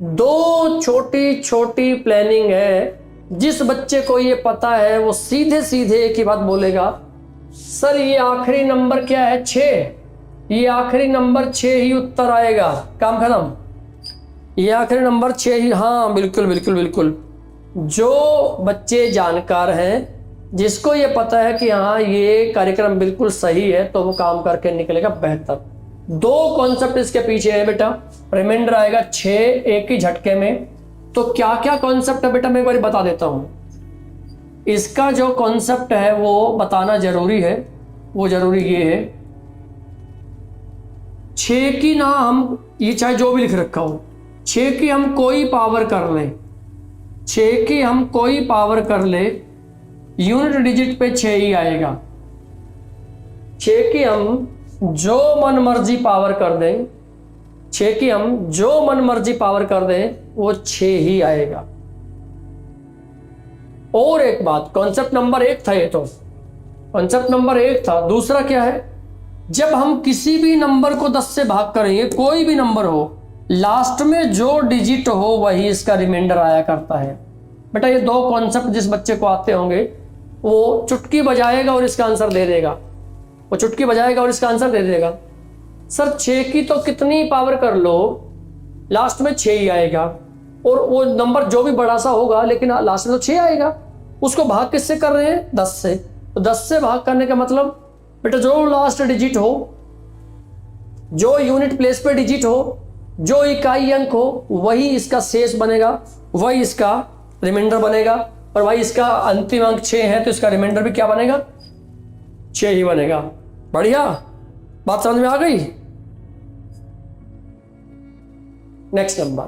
दो छोटी छोटी प्लानिंग है। जिस बच्चे को ये पता है वो सीधे सीधे एक ही बात बोलेगा, सर ये आखिरी नंबर क्या है? 6। ये आखिरी नंबर 6 ही उत्तर आएगा, काम खत्म। ये आखिरी नंबर 6 ही, हाँ बिल्कुल बिल्कुल बिल्कुल। जो बच्चे जानकार हैं, जिसको ये पता है कि हाँ ये कार्यक्रम बिल्कुल सही है, तो वो काम करके निकलेगा बेहतर। दो कॉन्सेप्ट इसके पीछे है बेटा। रिमाइंडर आएगा 6 एक ही झटके में। तो क्या क्या कॉन्सेप्ट है बेटा मैं एक बार बता देता हूं। इसका जो कॉन्सेप्ट है वो बताना जरूरी है। वो जरूरी ये है, 6 की ना हम, ये चाहे जो भी लिख रखा हो, 6 की हम कोई पावर कर लें, 6 की हम कोई पावर कर ले, यूनिट डिजिट पे 6 ही आएगा। 6 की हम जो मन मर्जी पावर कर दें, 6 की हम जो मन मर्जी पावर कर दें, वो 6 ही आएगा। और एक बात, कॉन्सेप्ट नंबर 1 था ये, तो कॉन्सेप्ट नंबर 1 था। दूसरा क्या है, जब हम किसी भी नंबर को 10 से भाग करेंगे, कोई भी नंबर हो, लास्ट में जो डिजिट हो वही इसका रिमाइंडर आया करता है। बेटा ये दो कॉन्सेप्ट जिस बच्चे को आते होंगे वो चुटकी बजाएगा और इसका आंसर दे देगा। वो चुटकी बजाएगा और इसका आंसर दे देगा। सर 6 की तो कितनी पावर कर लो, लास्ट में 6 ही आएगा। और वो नंबर जो भी बड़ा सा होगा, लेकिन लास्ट में तो 6 आएगा। उसको भाग किससे कर रहे हैं? 10 से। तो 10 से भाग करने का मतलब बेटा जो लास्ट डिजिट हो, जो यूनिट प्लेस पे डिजिट हो, जो इकाई अंक हो, वही इसका शेष बनेगा, वही इसका रिमाइंडर बनेगा। और वही इसका अंतिम अंक 6 है, तो इसका रिमाइंडर भी क्या बनेगा? 6 ही बनेगा। बढ़िया, बात समझ में आ गई? नेक्स्ट नंबर,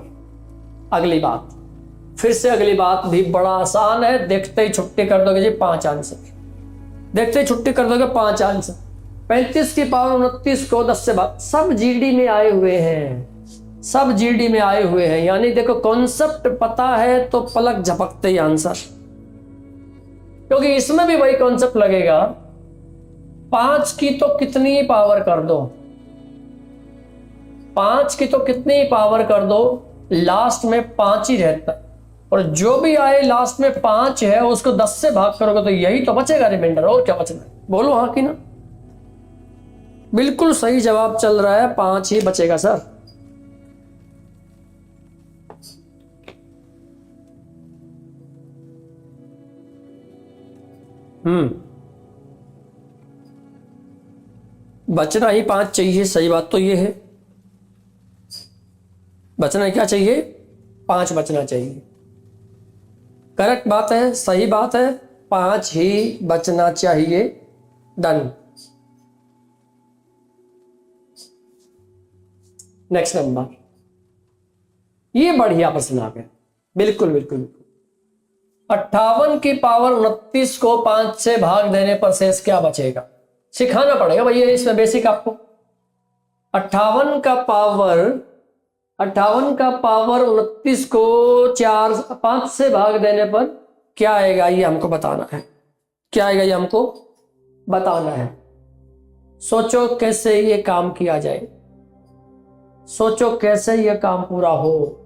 अगली बात। फिर से अगली बात भी बड़ा आसान है, देखते ही छुट्टी कर दोगे जी 5 आंसर। देखते ही छुट्टी कर दोगे 5 आंसर। 35 की पावर 29 को 10 से भाग, सब जीडी में आए हुए हैं, सब जीडी में आए हुए हैं। यानी देखो कॉन्सेप्ट पता है तो पलक झपकते ही आंसर, क्योंकि इसमें भी वही कॉन्सेप्ट लगेगा। 5 की तो कितनी पावर कर दो, 5 की तो कितनी पावर कर दो, लास्ट में 5 ही रहता है। और जो भी आए लास्ट में 5 है, उसको 10 से भाग करोगे तो यही तो बचेगा रिमाइंडर, और क्या बचना है? बोलो हाँ कि ना? बिल्कुल सही जवाब चल रहा है, 5 ही बचेगा सर। बचना ही 5 चाहिए, सही बात तो ये है। बचना क्या चाहिए? 5 बचना चाहिए। करेक्ट बात है, सही बात है, 5 ही बचना चाहिए। डन। नेक्स्ट नंबर, ये बढ़िया प्रश्न आ गया। बिल्कुल बिल्कुल बिल्कुल। 58 की पावर 29 को 5 से भाग देने पर शेष क्या बचेगा? सिखाना पड़ेगा भैया इसमें बेसिक आपको। 58 का पावर 29 को 5 से भाग देने पर क्या आएगा, ये हमको बताना है। क्या आएगा ये हमको बताना है। सोचो कैसे ये काम किया जाए, सोचो कैसे ये काम पूरा हो।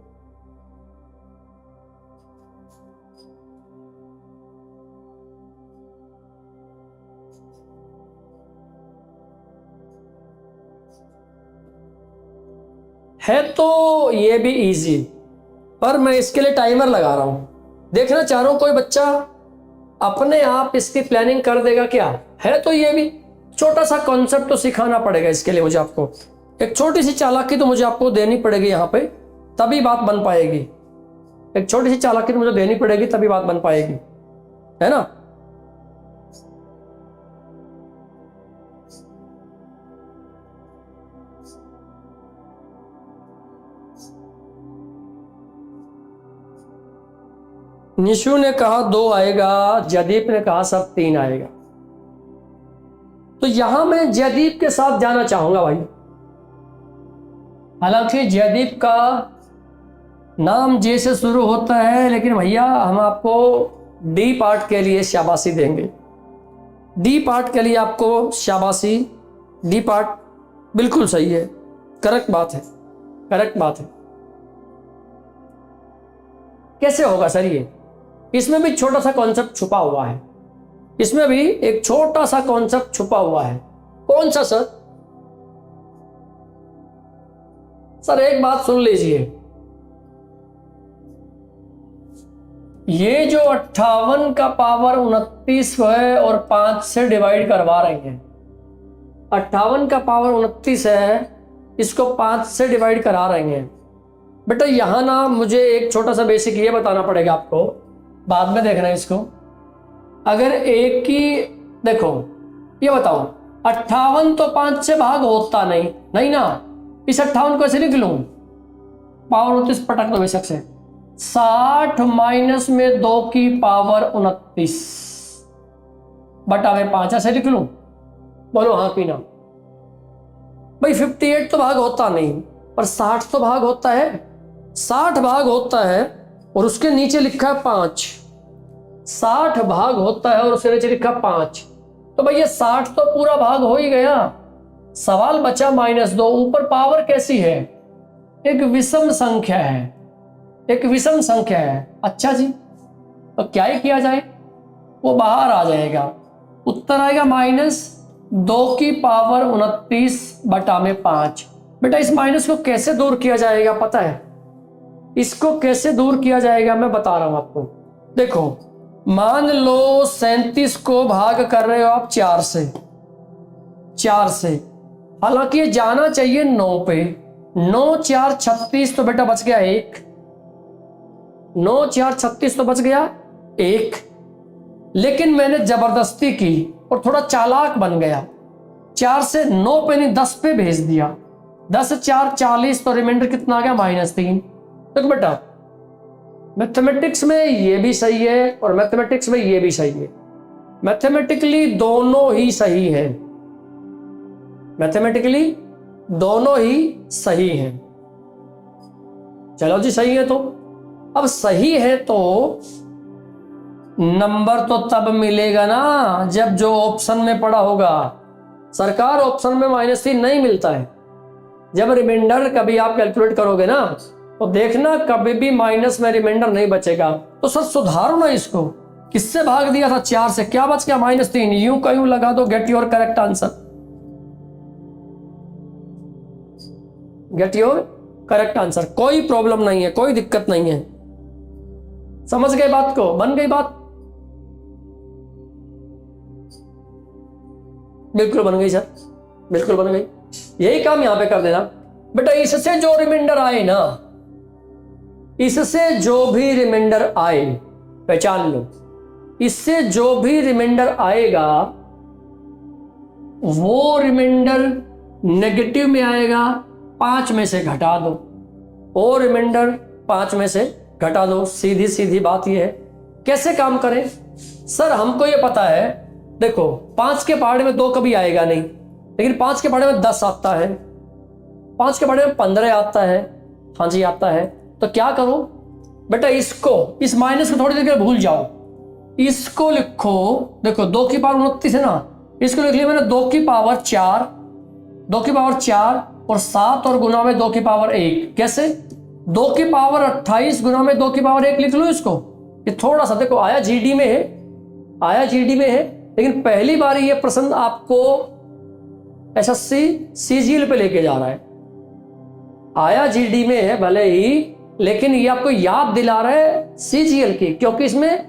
है तो ये भी इजी, पर मैं इसके लिए टाइमर लगा रहा हूं। देखना चाह रहा हूं कोई बच्चा अपने आप इसकी प्लानिंग कर देगा क्या? है तो ये भी छोटा सा कॉन्सेप्ट तो सिखाना पड़ेगा इसके लिए मुझे। आपको एक छोटी सी चालाकी तो मुझे आपको देनी पड़ेगी यहां पे, तभी बात बन पाएगी। एक छोटी सी चालाकी तो मुझे देनी पड़ेगी, तभी बात बन पाएगी, है ना? निशु ने कहा 2 आएगा, जयदीप ने कहा सर 3 आएगा। तो यहां मैं जयदीप के साथ जाना चाहूंगा भाई। हालांकि जयदीप का नाम जे से शुरू होता है, लेकिन भैया हम आपको डी पार्ट के लिए शाबाशी देंगे। डी पार्ट के लिए आपको शाबाशी। डी पार्ट बिल्कुल सही है, करेक्ट बात है, करेक्ट बात है। कैसे होगा सर ये? इसमें भी छोटा सा कॉन्सेप्ट छुपा हुआ है, इसमें भी एक छोटा सा कॉन्सेप्ट छुपा हुआ है। कौन सा सर? सर एक बात सुन लीजिए, ये जो 58 का पावर 29 है और 5 से डिवाइड करवा रहे हैं, 58 का पावर 29 है, इसको 5 से डिवाइड करा रहे हैं। बेटा यहां ना मुझे एक छोटा सा बेसिक ये बताना पड़ेगा आपको, बाद में देखना है इसको। अगर एक की देखो, ये बताओ 58 तो 5 से भाग होता नहीं ना। इस 58 को ऐसे लिख लूं, पावर 29 पटक दो बेशक से, 60 माइनस में 2 की पावर 29 बटा में 5 ऐसे लिख लूं। बोलो हाँ कि ना? भाई 58 तो भाग होता नहीं, पर 60 तो भाग होता है। 60 भाग होता है और उसके नीचे लिखा है 5। 60 भाग होता है और उसके नीचे लिखा 5। तो भैया 60 तो पूरा भाग हो ही गया, सवाल बचा -2। ऊपर पावर कैसी है? एक विषम संख्या है, एक विषम संख्या है। अच्छा जी, तो क्या ही किया जाए, वो बाहर आ जाएगा। उत्तर आएगा -2 की पावर 29 बटा में 5। बेटा इस माइनस को कैसे दूर किया जाएगा पता है? इसको कैसे दूर किया जाएगा मैं बता रहा हूं आपको। देखो मान लो 37 को भाग कर रहे हो आप 4 से, हालांकि ये जाना चाहिए 9 पे। 9 4 36, तो बेटा बच गया 1। 9 4 36 तो बच गया 1। लेकिन मैंने जबरदस्ती की और थोड़ा चालाक बन गया, 4 से 9 पे नहीं 10 पे भेज दिया। 10 4 40, तो रिमाइंडर कितना आ गया -3। तो बेटा मैथमेटिक्स में ये भी सही है और मैथमेटिक्स में ये भी सही है। मैथमेटिकली दोनों ही सही है, मैथमेटिकली दोनों ही सही हैं। चलो जी सही है, तो अब सही है तो नंबर तो तब मिलेगा ना जब जो ऑप्शन में पड़ा होगा। सरकार ऑप्शन में -3 नहीं मिलता है। जब रिमाइंडर कभी आप कैलकुलेट करोगे ना तो देखना कभी भी माइनस में रिमाइंडर नहीं बचेगा। तो सर सुधारो ना इसको, किससे भाग दिया था 4 से, क्या बच गया -3। यूं का यूं लगा दो, get your correct answer, get your correct answer. कोई प्रॉब्लम नहीं है, कोई दिक्कत नहीं है। समझ गए बात को? बन गई बात? बिल्कुल बन गई सर, बिल्कुल बन गई। यही काम यहां पे कर देना बेटा। इससे जो रिमाइंडर आए ना, इससे जो भी रिमाइंडर आए, पहचान लो, इससे जो भी रिमाइंडर आएगा वो रिमाइंडर नेगेटिव में आएगा, 5 में से घटा दो। और रिमाइंडर 5 में से घटा दो। सीधी सीधी बात यह है। कैसे काम करें सर? हमको ये पता है, देखो 5 के पहाड़े में 2 कभी आएगा नहीं, लेकिन 5 के पहाड़े में 10 आता है, 5 के पहाड़े में 15 आता है। हाँ जी आता है। तो क्या करो बेटा, इसको, इस माइनस को थोड़ी देर के लिए भूल जाओ, इसको लिखो। देखो 2 की पावर 29 है ना, इसको लिख लिया मैंने 2 की पावर 4, 2 की पावर 4 और 7 और गुना में 2 की पावर 1। कैसे? 2 की पावर 28 गुना में 2 की पावर 1 लिख लो इसको। ये थोड़ा सा देखो आया जीडी में है, आया जीडी में है, लेकिन पहली बार ये प्रश्न आपको एसएससी सीजीएल पे लेके जा रहा है। आया जीडी में है भले ही, लेकिन ये आपको याद दिला रहा है सीजीएल की, क्योंकि इसमें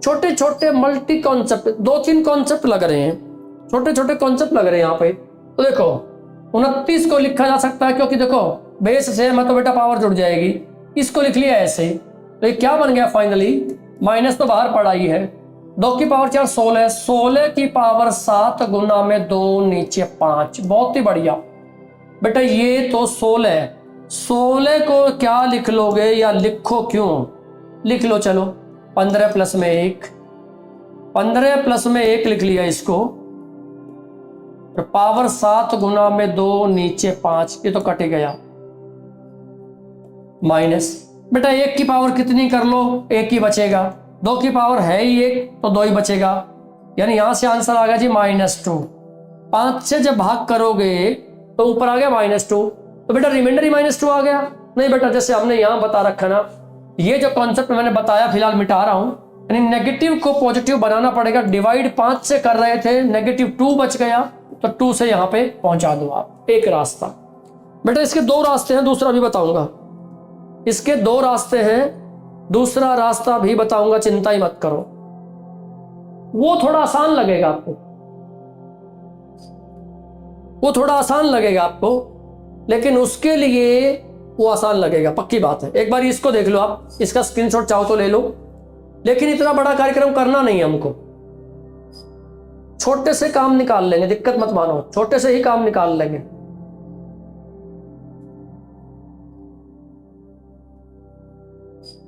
छोटे छोटे मल्टी कॉन्सेप्ट, 2-3 कॉन्सेप्ट लग रहे हैं, छोटे छोटे कॉन्सेप्ट लग रहे हैं यहाँ पे। तो देखो 29 को लिखा जा सकता है, क्योंकि देखो बेस से मैं तो बेटा पावर जुड़ जाएगी। इसको लिख लिया ऐसे ही, तो ये क्या बन गया फाइनली? माइनस तो बाहर पड़ा ही है। 2 की पावर 4 16, 16 की पावर 7 गुना में 2 नीचे 5। बहुत ही बढ़िया बेटा। ये तो 16 को क्या लिख लोगे, या लिखो क्यों, लिख लो चलो। 15 प्लस में 1, 15 प्लस में 1 लिख लिया इसको, पावर 7 गुना में 2 नीचे 5, ये तो कट ही गया, माइनस। बेटा 1 की पावर कितनी कर लो, 1 ही बचेगा, 2 की पावर है ही 1 तो 2 ही बचेगा, यानी यहां से आंसर आ गया जी -2। 5 से जब भाग करोगे तो ऊपर आ गया -2, तो बेटा रिमाइंडर ही -2 आ गया। नहीं बेटा, जैसे हमने यहां बता रखा ना, ये जो कॉन्सेप्ट मैंने बताया फिलहाल मिटा रहा हूं, यानी नेगेटिव को पॉजिटिव बनाना पड़ेगा। डिवाइड 5 से कर रहे थे, -2 बच गया, तो 2 से यहां पे पहुंचा दो आप, एक रास्ता। बेटा इसके 2 रास्ते हैं, दूसरा भी बताऊंगा, इसके 2 रास्ते हैं, दूसरा रास्ता भी बताऊंगा, चिंता ही मत करो। वो थोड़ा आसान लगेगा आपको, वो थोड़ा आसान लगेगा आपको, लेकिन उसके लिए वो आसान लगेगा, पक्की बात है। एक बार इसको देख लो आप, इसका स्क्रीनशॉट चाहो तो ले लो, लेकिन इतना बड़ा कार्यक्रम करना नहीं है हमको, छोटे से काम निकाल लेंगे, दिक्कत मत मानो, छोटे से ही काम निकाल लेंगे।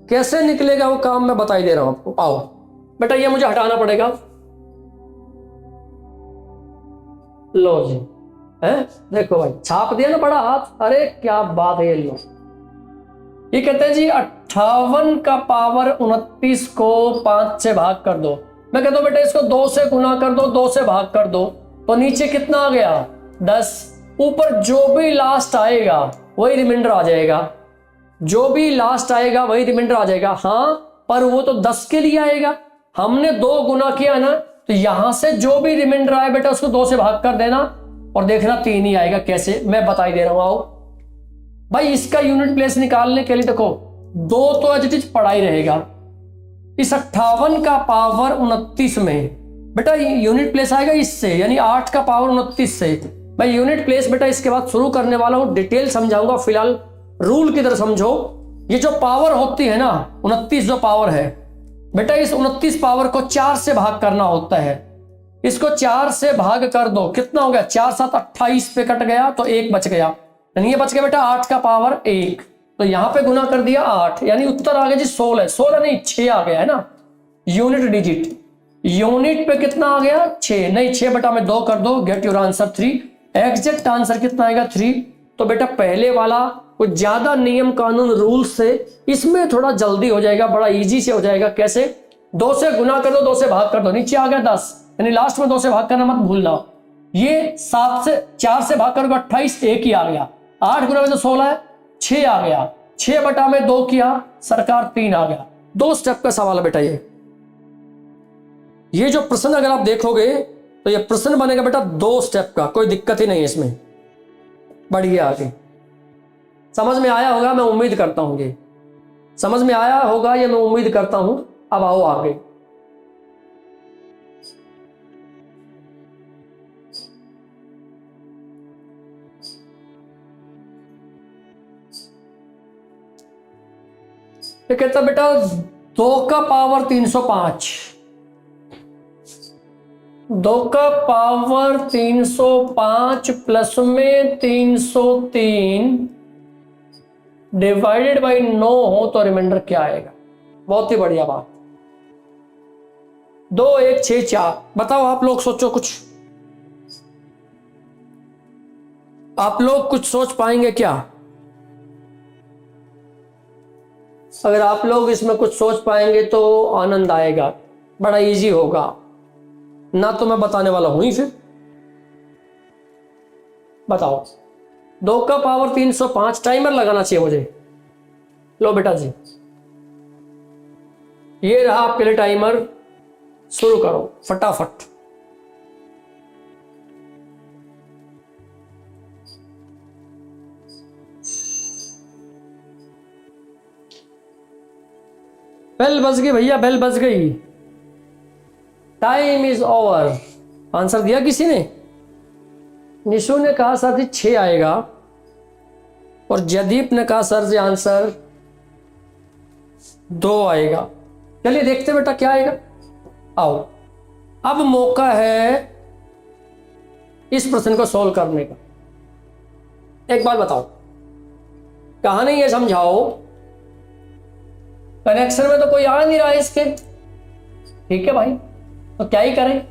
कैसे निकलेगा वो काम मैं बता ही दे रहा हूं आपको। आओ बेटा, ये मुझे हटाना पड़ेगा, लो जी, है देखो भाई, छाप दिया ना बड़ा हाथ, अरे क्या बात है। ये लो, ये कहते हैं जी 58 का पावर 29 को 5 से भाग कर दो। मैं कहता हूं बेटा इसको 2 से गुना कर दो, 2 से भाग कर दो, तो नीचे कितना आ गया 10, ऊपर जो भी लास्ट आएगा वही रिमाइंडर आ जाएगा, जो भी लास्ट आएगा वही रिमाइंडर आ जाएगा। हाँ, पर वो तो 10 के लिए आएगा, हमने 2 गुना किया ना, तो यहां से जो भी रिमाइंडर आए बेटा उसको 2 से भाग कर देना और देखना 3 ही आएगा। कैसे, मैं बता ही दे रहा हूं। आओ भाई, इसका यूनिट प्लेस निकालने के लिए देखो 2 तो एज इट इज पड़ा ही रहेगा, इस 58 का पावर 29 में बेटा यूनिट प्लेस आएगा इससे, यानी 8 का पावर 29 से। मैं यूनिट प्लेस बेटा इसके बाद शुरू करने वाला हूं, डिटेल समझाऊंगा, फिलहाल रूल की तरह समझो। ये जो पावर होती है ना 29 जो पावर है बेटा, इस 29 पावर को 4 से भाग करना होता है, इसको 4 से भाग कर दो, कितना हो गया 4 7 28 पे कट गया तो 1 बच गया, यानी ये बच गया बेटा 8 का पावर 1, तो यहां पे गुना कर दिया 8, यानी उत्तर आ गया जी 16, 16 नहीं 6 आ गया है ना, यूनिट डिजिट, यूनिट पे कितना आ गया 6, नहीं 6 बटा में 2 कर दो, get your answer 3। Exact answer कितना आएगा 3। तो बेटा पहले वाला कुछ ज्यादा नियम कानून रूल से, इसमें थोड़ा जल्दी हो जाएगा, बड़ा इजी से हो जाएगा। कैसे, 2 से गुना कर दो, 2 से भाग कर दो, नीचे आ गया 10, यानी लास्ट में 2 से भाग करना मत भूलना। ये 7 से 4 से भाग करोगे 28, 1 ही आ गया, 8 गुना में तो 16 है, 6 आ गया, 6 बटा में 2 किया सरकार 3 आ गया। 2 स्टेप का सवाल है बेटा ये जो प्रश्न अगर आप देखोगे तो ये प्रश्न बनेगा बेटा 2 स्टेप का, कोई दिक्कत ही नहीं है इसमें। बढ़िए, आगे समझ में आया होगा, मैं उम्मीद करता हूं, ये समझ में आया होगा ये मैं उम्मीद करता हूं। अब आओ आगे, ये कहता बेटा 2 का पावर 305, 2 का पावर 305 प्लस में 303 डिवाइडेड बाई 9 हो तो रिमाइंडर क्या आएगा। बहुत ही बढ़िया बात, 2 1 6 4। बताओ आप लोग, सोचो कुछ, आप लोग कुछ सोच पाएंगे क्या? अगर आप लोग इसमें कुछ सोच पाएंगे तो आनंद आएगा, बड़ा इजी होगा ना, तो मैं बताने वाला हूं ही। फिर बताओ, 2 का पावर 305, टाइमर लगाना चाहिए मुझे। लो बेटा जी, ये रहा आपके लिए टाइमर, शुरू करो फटाफट। बेल बज गई भैया, बेल बज गई, टाइम इज ओवर। आंसर दिया किसी ने? निशु ने कहा सर जी 6 आएगा, और जयदीप ने कहा सर जी आंसर 2 आएगा। चलिए देखते बेटा क्या आएगा। आओ, अब मौका है इस प्रश्न को सॉल्व करने का। एक बात बताओ, कहानी ये समझाओ, कनेक्शन में तो कोई आ नहीं रहा है इसके, ठीक है भाई, तो क्या ही करें,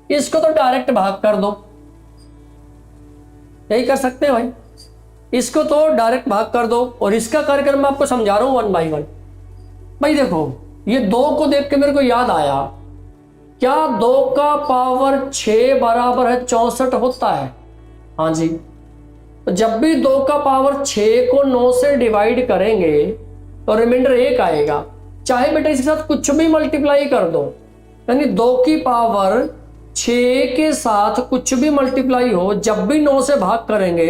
इसको तो डायरेक्ट भाग कर दो, यही कर सकते हैं भाई, इसको तो डायरेक्ट भाग कर दो। और इसका कार्यक्रम मैं आपको समझा रहा हूं 1 बाई 1। भाई देखो, ये 2 को देख के मेरे को याद आया, क्या 2 का पावर 6 बराबर है 64 होता है? हाँ जी। तो जब भी 2 का पावर 6 को 9 से डिवाइड करेंगे तो रिमाइंडर 1 आएगा। चाहे बेटा इसके साथ कुछ भी मल्टीप्लाई कर दो, यानी 2 की पावर 6 के साथ कुछ भी मल्टीप्लाई हो, जब भी 9 से भाग करेंगे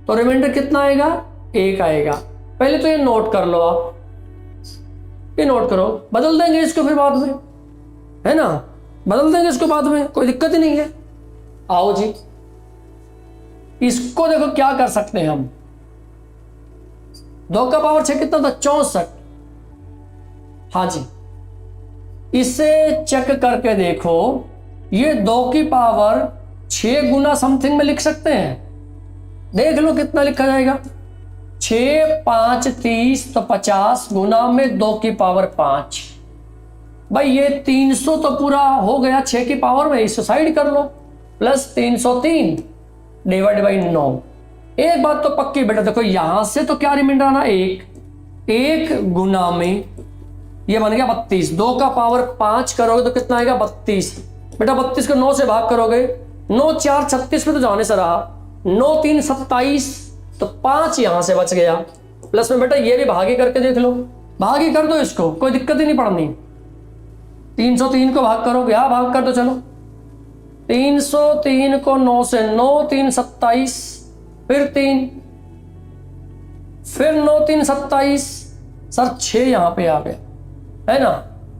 तो रिमाइंडर कितना आएगा? 1 आएगा। पहले तो ये नोट कर लो, आप ये नोट करो, बदल देंगे इसको फिर बाद में, है ना, बदल देंगे इसको बाद में, कोई दिक्कत ही नहीं है। आओ जी, इसको देखो क्या कर सकते हैं हम। 2 का पावर 6 कितना था? 64। हाँ जी, इसे चेक करके देखो, ये 2 की पावर 6 गुना समथिंग में लिख सकते हैं। देख लो कितना लिखा जाएगा। 6 5 30 तो 50 गुना में 2 की पावर 5। भाई ये 300 तो पूरा हो गया 6 की पावर में, इसको साइड कर लो, प्लस 303 डिवाइड बाई 9। एक बात तो पक्की बेटा, देखो यहां से तो क्या रिमाइंडर आना? 1 गुना में ये बन गया 32। 2 का पावर 5 करोगे तो कितना आएगा? 32। बेटा 32 को 9 से भाग करोगे, 9 4 36 में तो जाने से रहा, 9 3 27, तो 5 यहां से बच गया। प्लस में बेटा ये भी भागी करके देख लो, भागी कर दो इसको, कोई दिक्कत ही नहीं पड़नी। 303 को भाग करोगे, हाँ भाग कर दो, चलो 303 को 9 से, 9 3 27, फिर 3, फिर 9 3 27, सर 6 यहां पे आ गया, है ना।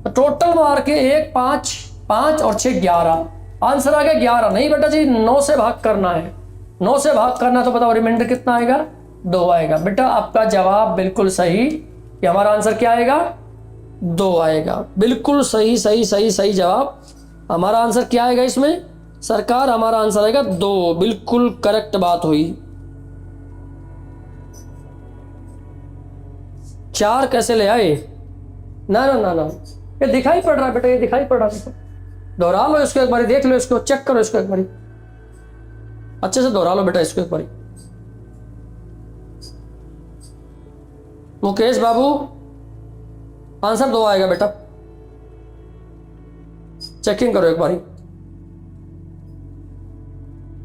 तो टोटल मार के 1 5 5 और 6 11, आंसर आ गया 11। नहीं बेटा जी, 9 से भाग करना है, 9 से भाग करना, तो बताओ रिमाइंडर कितना आएगा? 2 आएगा। बेटा आपका जवाब बिल्कुल सही, कि हमारा आंसर क्या आएगा? 2 आएगा। बिल्कुल सही सही सही सही जवाब। हमारा आंसर क्या आएगा इसमें सरकार? हमारा आंसर आएगा 2। बिल्कुल करेक्ट बात हुई। 4 कैसे ले आए? ना ना ना ना, ये दिखाई पड़ रहा है बेटा, ये दिखाई पड़ रहा है। दोहरा लो इसको एक बार, देख लो इसको, चेक करो इसको एक बार, अच्छे से दोहरा लो बेटा इसको एक बार। मुकेश बाबू, आंसर 2 आएगा बेटा, चेकिंग करो एक बारी।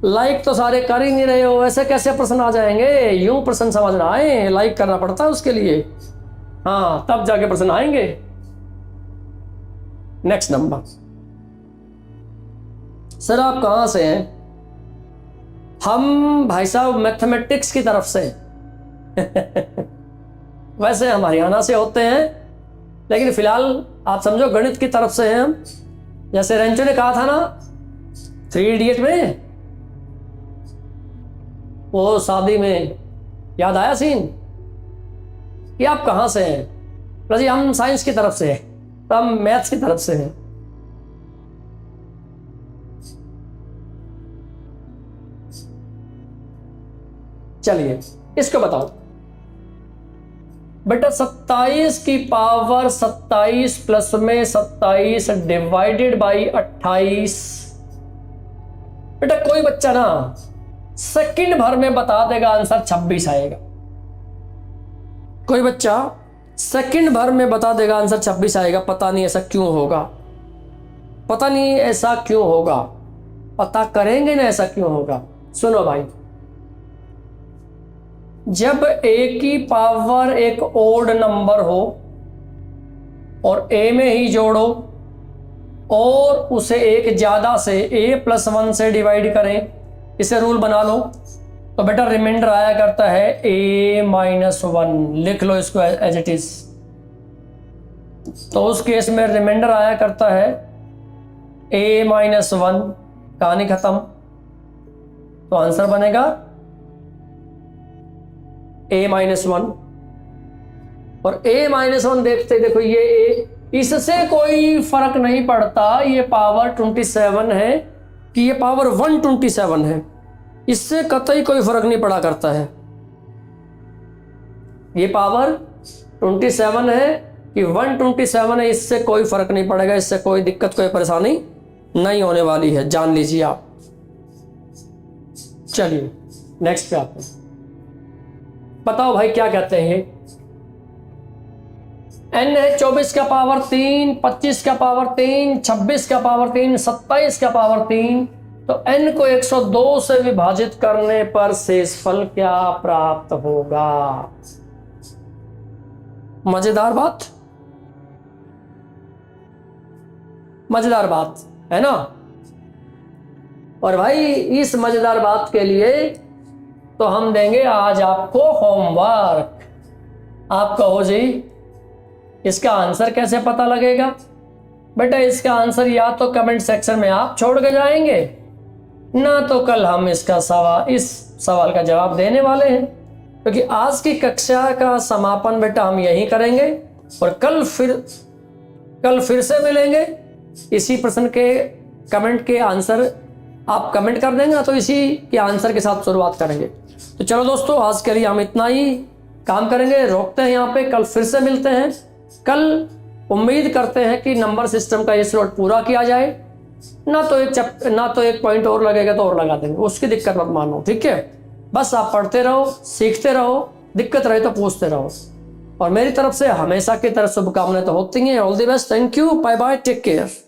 लाइक तो सारे कर ही नहीं रहे हो, ऐसे कैसे प्रश्न आ जाएंगे? यूं प्रश्न समझना आए, लाइक करना पड़ता है उसके लिए, हाँ तब जाके प्रश्न आएंगे। नेक्स्ट नंबर, सर आप कहां से हैं? हम भाई साहब मैथमेटिक्स की तरफ से वैसे हम हरियाणा से होते हैं, लेकिन फिलहाल आप समझो गणित की तरफ से हैं हम। जैसे रेंचो ने कहा था ना 3 इडियट में, वो शादी में याद आया सीन कि आप कहां से हैं? तो जी हम साइंस की तरफ से हैं, तो हम मैथ्स की तरफ से हैं। चलिए इसको बताओ बेटा, 27 की पावर 27 प्लस में 27 डिवाइडेड बाई 28। बेटा कोई बच्चा ना सेकंड भर में बता देगा आंसर 26 आएगा। कोई बच्चा सेकंड भर में बता देगा आंसर 26 आएगा। पता नहीं ऐसा क्यों होगा, पता नहीं ऐसा क्यों होगा, पता करेंगे ना ऐसा क्यों होगा। सुनो भाई, जब a की पावर एक ओड नंबर हो और a में ही जोड़ो और उसे एक ज्यादा से a+1 से डिवाइड करें, इसे रूल बना लो, तो बेटा रिमाइंडर आया करता है a-1। लिख लो इसको एज इट इज। तो उस केस में रिमाइंडर आया करता है a-1, कहानी खत्म। तो आंसर बनेगा a-1। और a-1 देखते देखो ये a, इससे कोई फर्क नहीं पड़ता ये पावर 27 है कि ये पावर 127 है, इससे कतई कोई फर्क नहीं पड़ा करता है। ये पावर 27 है कि 127 है, इससे कोई फर्क नहीं पड़ेगा, इससे कोई दिक्कत कोई परेशानी नहीं होने वाली है, जान लीजिए आप। चलिए नेक्स्ट पे आते हैं। बताओ भाई क्या कहते हैं। n है 24 का पावर 3, 25 का पावर 3, 26 का पावर 3, 27 का पावर 3। तो n को 102 से विभाजित करने पर शेषफल क्या प्राप्त होगा? मजेदार बात, मजेदार बात है ना। और भाई इस मजेदार बात के लिए तो हम देंगे आज आपको होमवर्क। आप कहो जी इसका आंसर कैसे पता लगेगा? बेटा इसका आंसर या तो कमेंट सेक्शन में आप छोड़ के जाएंगे, ना तो कल हम इस सवाल का जवाब देने वाले हैं, क्योंकि आज की कक्षा का समापन बेटा हम यहीं करेंगे और कल फिर से मिलेंगे। इसी प्रश्न के कमेंट के आंसर आप कमेंट कर देंगे तो इसी के आंसर के साथ शुरुआत करेंगे। तो चलो दोस्तों आज के लिए हम इतना ही काम करेंगे, रोकते हैं यहाँ पे, कल फिर से मिलते हैं। कल उम्मीद करते हैं कि नंबर सिस्टम का ये स्लॉट पूरा किया जाए, ना तो एक पॉइंट और लगेगा तो और लगा देंगे, उसकी दिक्कत मत मानो, ठीक है। बस आप पढ़ते रहो, सीखते रहो, दिक्कत रहे तो पूछते रहो। और मेरी तरफ से हमेशा की तरह शुभकामनाएं तो होती हैं। All the best, thank you, bye bye, take care.